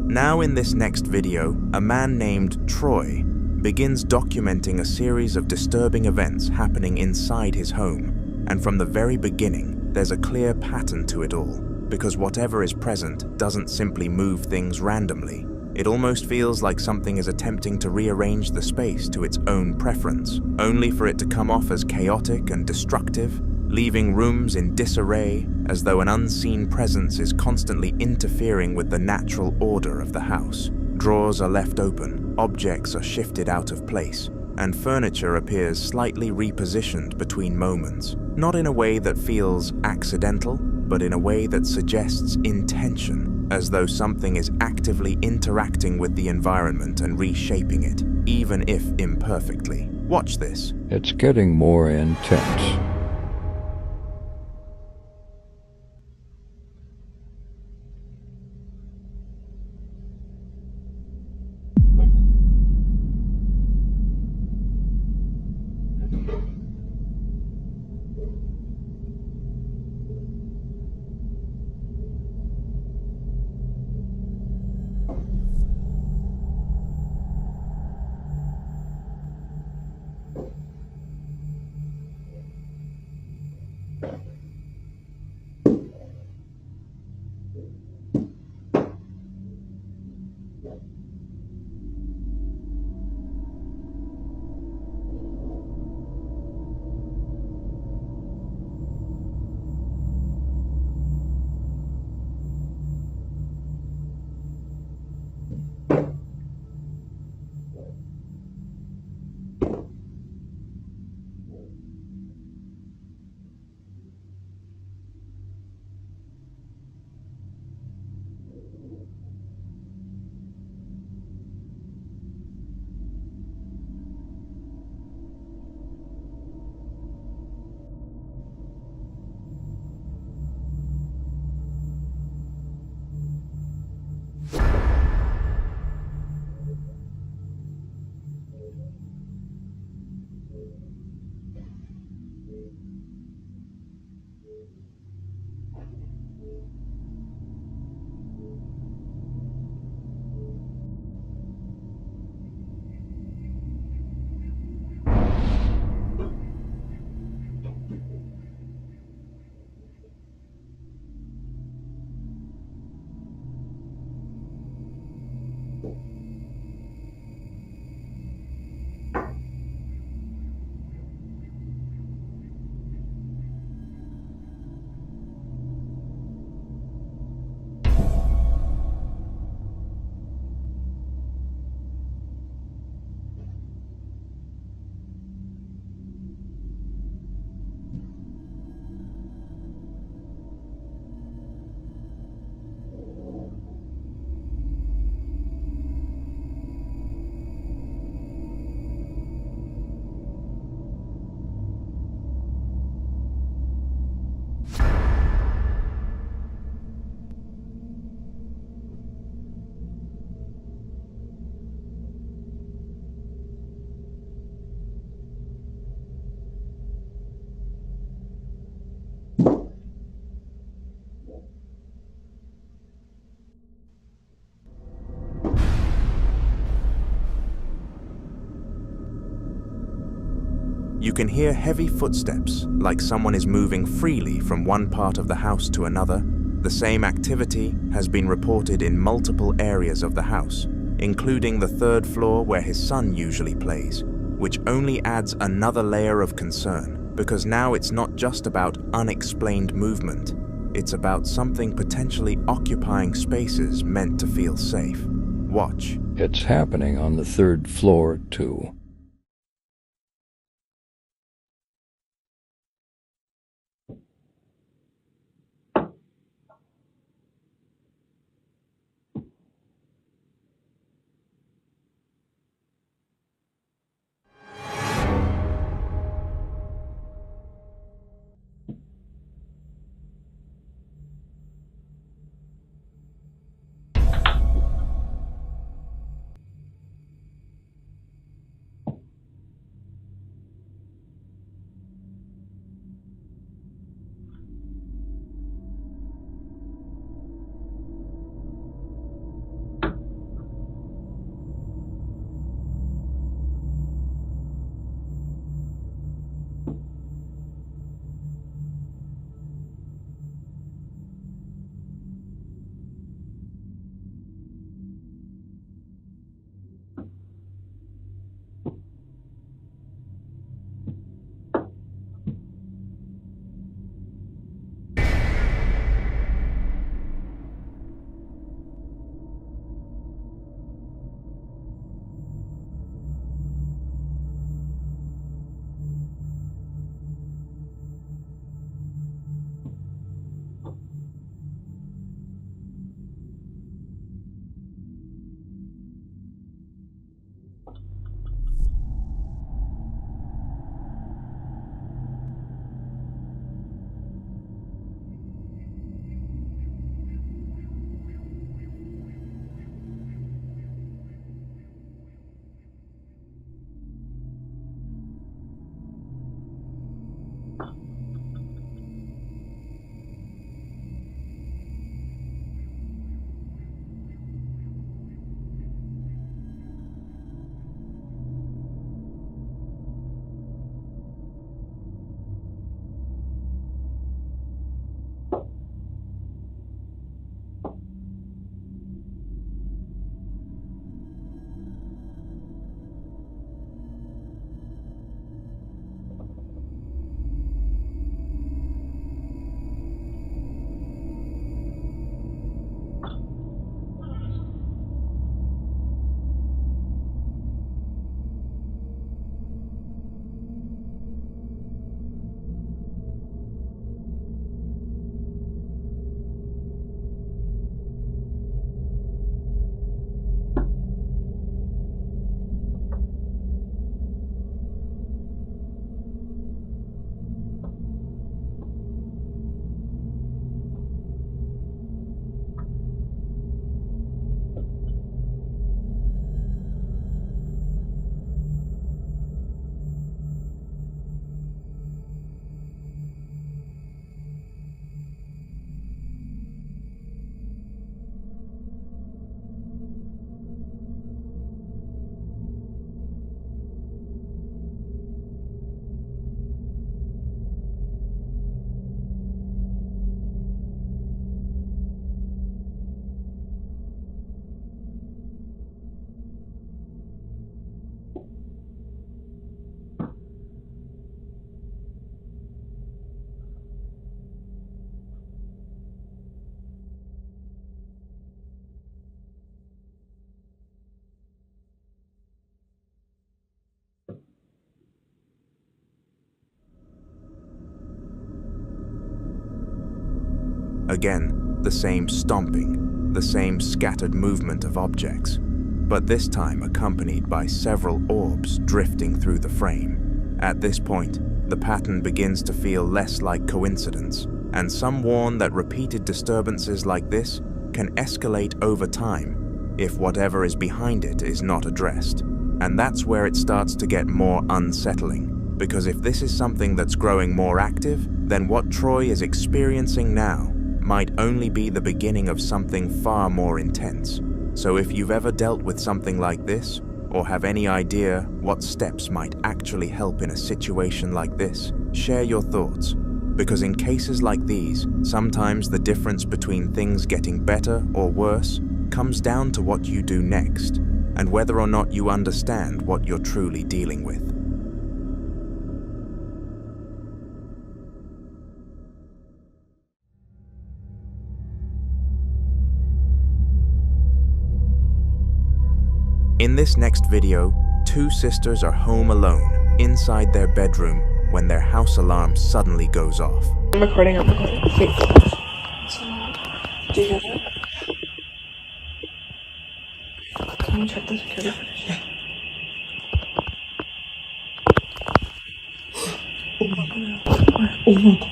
Now in this next video, a man named Troy begins documenting a series of disturbing events happening inside his home, and from the very beginning, there's a clear pattern to it all. Because whatever is present doesn't simply move things randomly. It almost feels like something is attempting to rearrange the space to its own preference, only for it to come off as chaotic and destructive, leaving rooms in disarray as though an unseen presence is constantly interfering with the natural order of the house. Drawers are left open, objects are shifted out of place, and furniture appears slightly repositioned between moments, not in a way that feels accidental, but in a way that suggests intention, as though something is actively interacting with the environment and reshaping it, even if imperfectly. Watch this. It's getting more intense. You can hear heavy footsteps, like someone is moving freely from one part of the house to another. The same activity has been reported in multiple areas of the house, including the 3rd floor where his son usually plays, which only adds another layer of concern, because now it's not just about unexplained movement, it's about something potentially occupying spaces meant to feel safe. Watch. It's happening on the 3rd floor, too. Again, the same stomping, the same scattered movement of objects, but this time accompanied by several orbs drifting through the frame. At this point, the pattern begins to feel less like coincidence, and some warn that repeated disturbances like this can escalate over time if whatever is behind it is not addressed. And that's where it starts to get more unsettling, because if this is something that's growing more active, then what Troy is experiencing now might only be the beginning of something far more intense. So if you've ever dealt with something like this, or have any idea what steps might actually help in a situation like this, share your thoughts. Because in cases like these, sometimes the difference between things getting better or worse comes down to what you do next, and whether or not you understand what you're truly dealing with. In this next video, two sisters are home alone inside their bedroom when their house alarm suddenly goes off. I'm recording. Wait. Do you hear that? Can you check the security footage? Oh my god.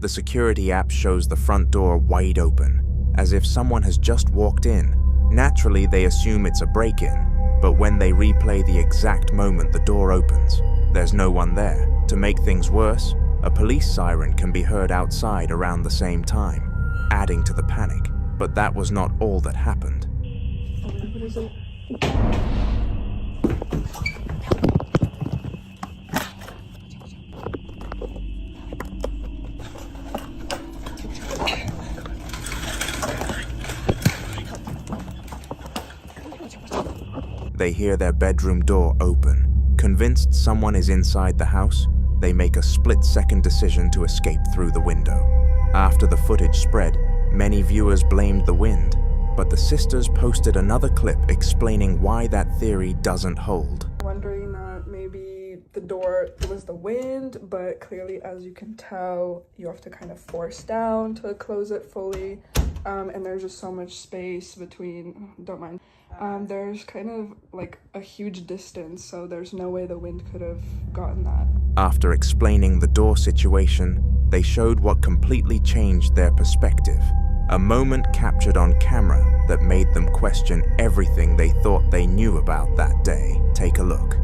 The security app shows the front door wide open, as if someone has just walked in. Naturally, they assume it's a break-in, but when they replay the exact moment the door opens, there's no one there. To make things worse, a police siren can be heard outside around the same time, adding to the panic. But that was not all that happened. What is it? They hear their bedroom door open. Convinced someone is inside the house, they make a split-second decision to escape through the window. After the footage spread, many viewers blamed the wind, but the sisters posted another clip explaining why that theory doesn't hold. Wondering that maybe the door, it was the wind, but clearly, as you can tell, you have to kind of force down to close it fully, and there's just so much space between, don't mind. There's kind of like a huge distance, so there's no way the wind could have gotten that. After explaining the door situation, they showed what completely changed their perspective. A moment captured on camera that made them question everything they thought they knew about that day. Take a look.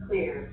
Clear.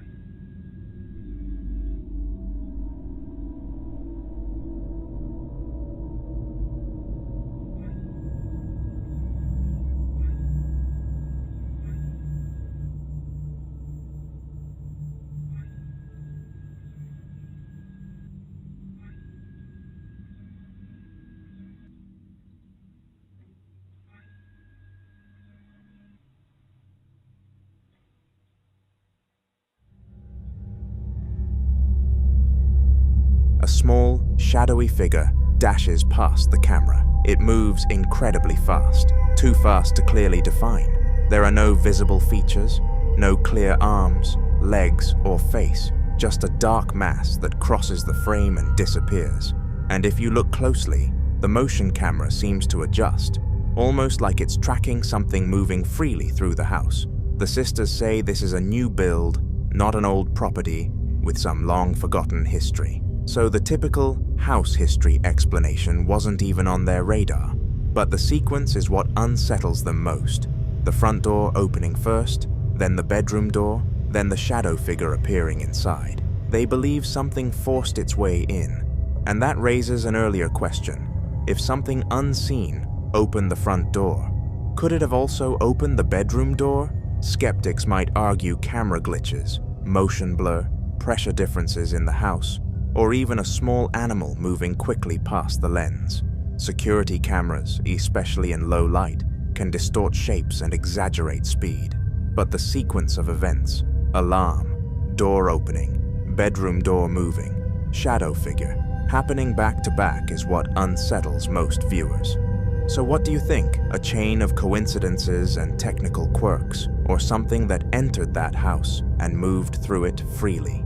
A small, shadowy figure dashes past the camera. It moves incredibly fast, too fast to clearly define. There are no visible features, no clear arms, legs, or face, just a dark mass that crosses the frame and disappears. And if you look closely, the motion camera seems to adjust, almost like it's tracking something moving freely through the house. The sisters say this is a new build, not an old property with some long-forgotten history. So the typical house history explanation wasn't even on their radar. But the sequence is what unsettles them most. The front door opening first, then the bedroom door, then the shadow figure appearing inside. They believe something forced its way in. And that raises an earlier question. If something unseen opened the front door, could it have also opened the bedroom door? Skeptics might argue camera glitches, motion blur, pressure differences in the house, or even a small animal moving quickly past the lens. Security cameras, especially in low light, can distort shapes and exaggerate speed. But the sequence of events, alarm, door opening, bedroom door moving, shadow figure, happening back to back is what unsettles most viewers. So what do you think? A chain of coincidences and technical quirks, or something that entered that house and moved through it freely?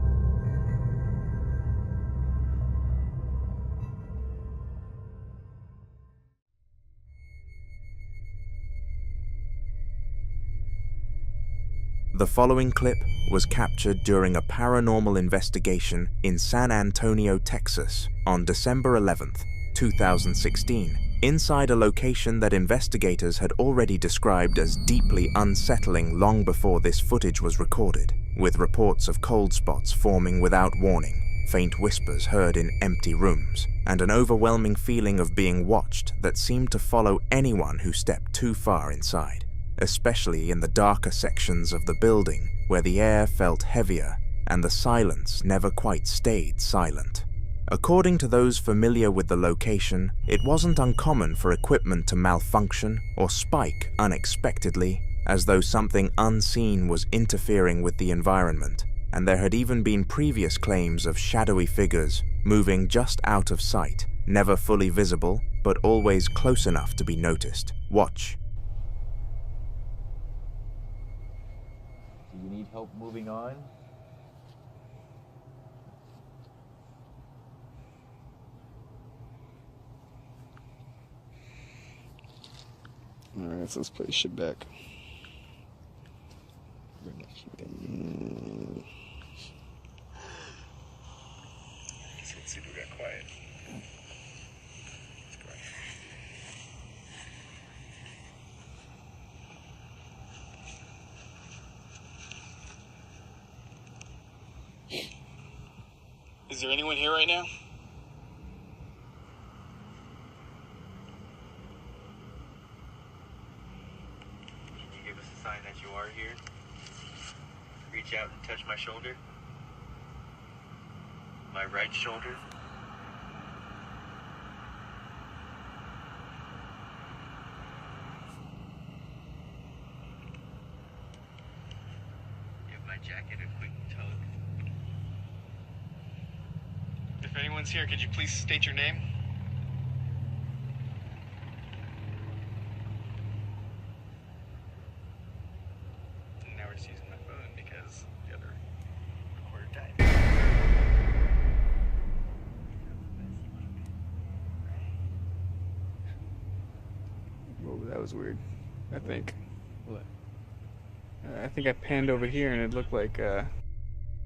The following clip was captured during a paranormal investigation in San Antonio, Texas, on December 11th, 2016, inside a location that investigators had already described as deeply unsettling long before this footage was recorded, with reports of cold spots forming without warning, faint whispers heard in empty rooms, and an overwhelming feeling of being watched that seemed to follow anyone who stepped too far inside, especially in the darker sections of the building where the air felt heavier and the silence never quite stayed silent. According to those familiar with the location, it wasn't uncommon for equipment to malfunction or spike unexpectedly, as though something unseen was interfering with the environment, and there had even been previous claims of shadowy figures moving just out of sight, never fully visible, but always close enough to be noticed. Watch. Do you need help moving on? Alright, so let's put this shit back. Let's see if we got quiet. Is there anyone here right now? Can you give us a sign that you are here? Reach out and touch my shoulder. My right shoulder. Give my jacket a quick tug. If anyone's here, could you please state your name? Now we're just using my phone because the other recorder died. Whoa, that was weird. I think. What? I think I panned over here and it looked like,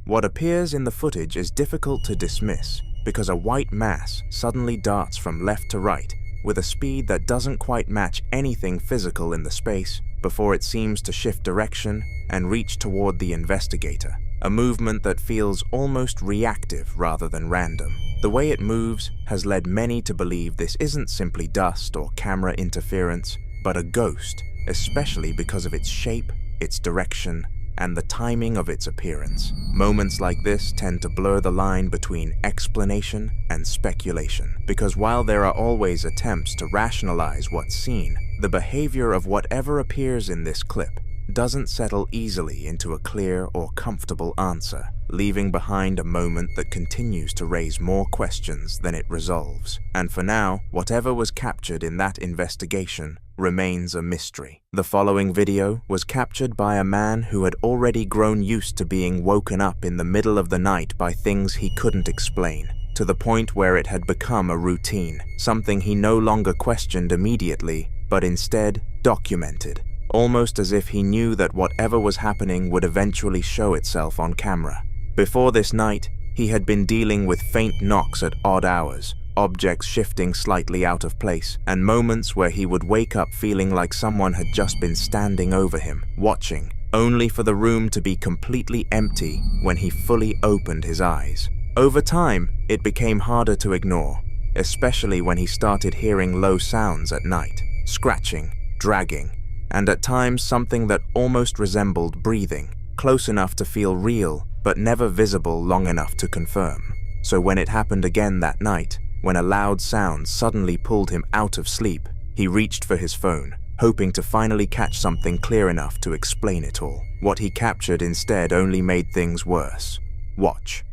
What appears in the footage is difficult to dismiss because a white mass suddenly darts from left to right with a speed that doesn't quite match anything physical in the space before it seems to shift direction and reach toward the investigator, a movement that feels almost reactive rather than random. The way it moves has led many to believe this isn't simply dust or camera interference, but a ghost, especially because of its shape, its direction, and the timing of its appearance. Moments like this tend to blur the line between explanation and speculation, because while there are always attempts to rationalize what's seen, the behavior of whatever appears in this clip doesn't settle easily into a clear or comfortable answer, leaving behind a moment that continues to raise more questions than it resolves. And for now, whatever was captured in that investigation remains a mystery. The following video was captured by a man who had already grown used to being woken up in the middle of the night by things he couldn't explain, to the point where it had become a routine, something he no longer questioned immediately, but instead documented, almost as if he knew that whatever was happening would eventually show itself on camera. Before this night, he had been dealing with faint knocks at odd hours, objects shifting slightly out of place, and moments where he would wake up feeling like someone had just been standing over him, watching, only for the room to be completely empty when he fully opened his eyes. Over time, it became harder to ignore, especially when he started hearing low sounds at night, scratching, dragging, and at times something that almost resembled breathing, close enough to feel real, but never visible long enough to confirm. So when it happened again that night, when a loud sound suddenly pulled him out of sleep, he reached for his phone, hoping to finally catch something clear enough to explain it all. What he captured instead only made things worse. Watch.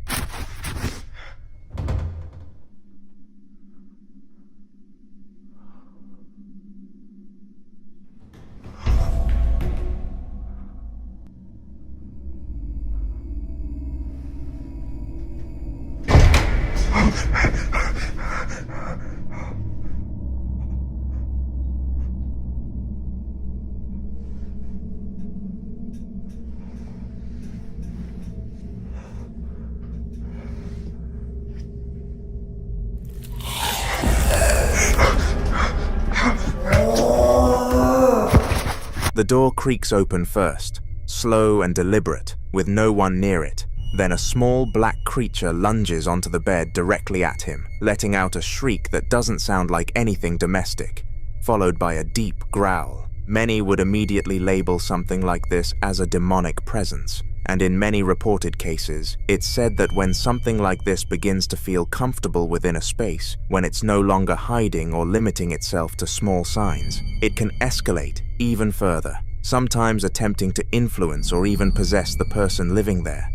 The door creaks open first, slow and deliberate, with no one near it. Then a small black creature lunges onto the bed directly at him, letting out a shriek that doesn't sound like anything domestic, followed by a deep growl. Many would immediately label something like this as a demonic presence, and in many reported cases, it's said that when something like this begins to feel comfortable within a space, when it's no longer hiding or limiting itself to small signs, it can escalate even further, sometimes attempting to influence or even possess the person living there.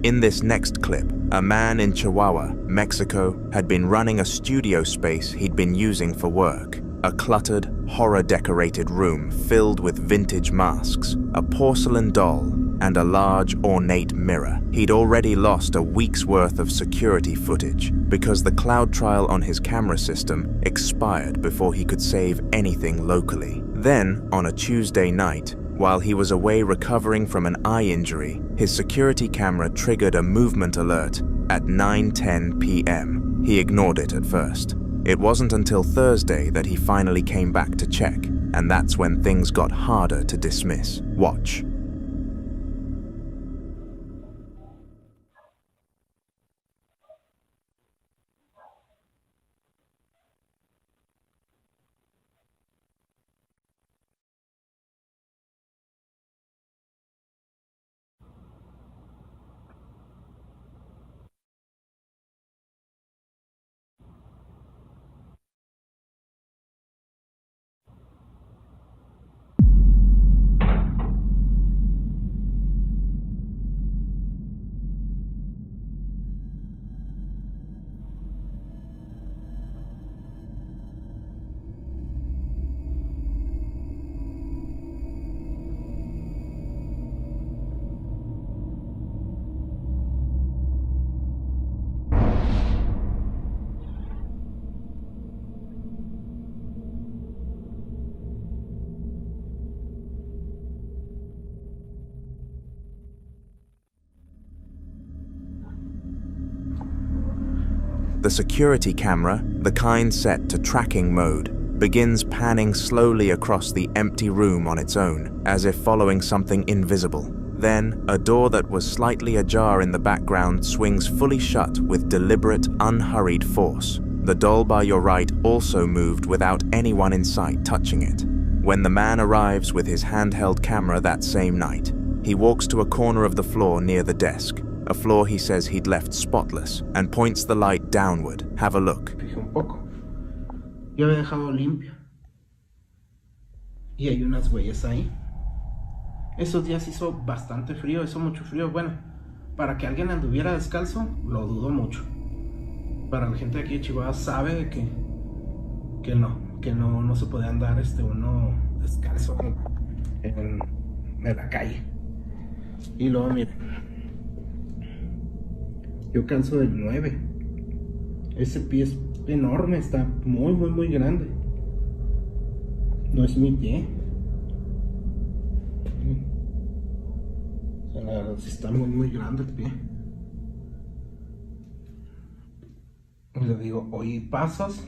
In this next clip, a man in Chihuahua, Mexico, had been running a studio space he'd been using for work. A cluttered, horror-decorated room filled with vintage masks, a porcelain doll, and a large, ornate mirror. He'd already lost a week's worth of security footage because the cloud trial on his camera system expired before he could save anything locally. Then, on a Tuesday night, while he was away recovering from an eye injury, his security camera triggered a movement alert at 9:10 p.m. He ignored it at first. It wasn't until Thursday that he finally came back to check, and that's when things got harder to dismiss. Watch. The security camera, the kind set to tracking mode, begins panning slowly across the empty room on its own, as if following something invisible. Then, a door that was slightly ajar in the background swings fully shut with deliberate, unhurried force. The doll by your right also moved without anyone in sight touching it. When the man arrives with his handheld camera that same night, he walks to a corner of the floor near the desk, a floor he says he'd left spotless, and points the light downward. Have a look. Fijé un poco. Yo había dejado limpio. Y hay unas huellas ahí. Esos días hizo bastante frío, hizo mucho frío. Bueno, para que alguien anduviera descalzo, lo dudo mucho. Para la gente de aquí de Chihuahua sabe que no se puede andar uno descalzo en de la calle. Y luego, miren, yo calzo el 9. Ese pie es enorme, está muy grande. No es mi pie. O sea, la verdad sí está muy grande el pie. Y le digo, oye, ¿pasas?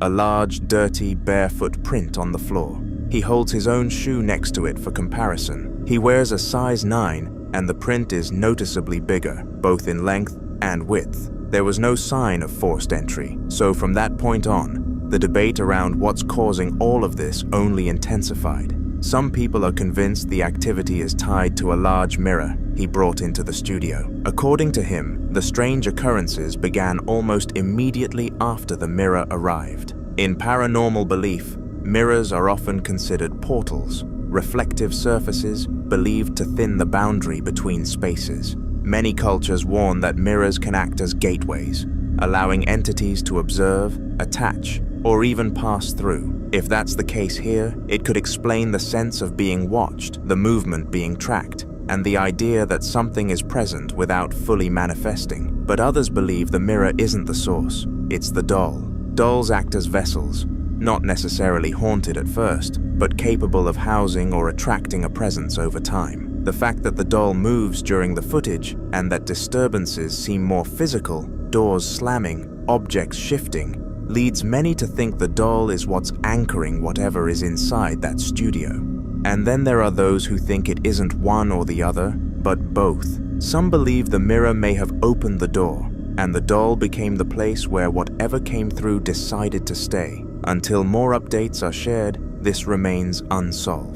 A large, dirty, barefoot print on the floor. He holds his own shoe next to it for comparison. He wears a size 9, and the print is noticeably bigger, both in length and width. There was no sign of forced entry, so from that point on, the debate around what's causing all of this only intensified. Some people are convinced the activity is tied to a large mirror he brought into the studio. According to him, the strange occurrences began almost immediately after the mirror arrived. In paranormal belief, mirrors are often considered portals, reflective surfaces believed to thin the boundary between spaces. Many cultures warn that mirrors can act as gateways, allowing entities to observe, attach, or even pass through. If that's the case here, it could explain the sense of being watched, the movement being tracked, and the idea that something is present without fully manifesting. But others believe the mirror isn't the source, it's the doll. Dolls act as vessels, not necessarily haunted at first, but capable of housing or attracting a presence over time. The fact that the doll moves during the footage and that disturbances seem more physical, doors slamming, objects shifting, leads many to think the doll is what's anchoring whatever is inside that studio. And then there are those who think it isn't one or the other, but both. Some believe the mirror may have opened the door, and the doll became the place where whatever came through decided to stay. Until more updates are shared, this remains unsolved.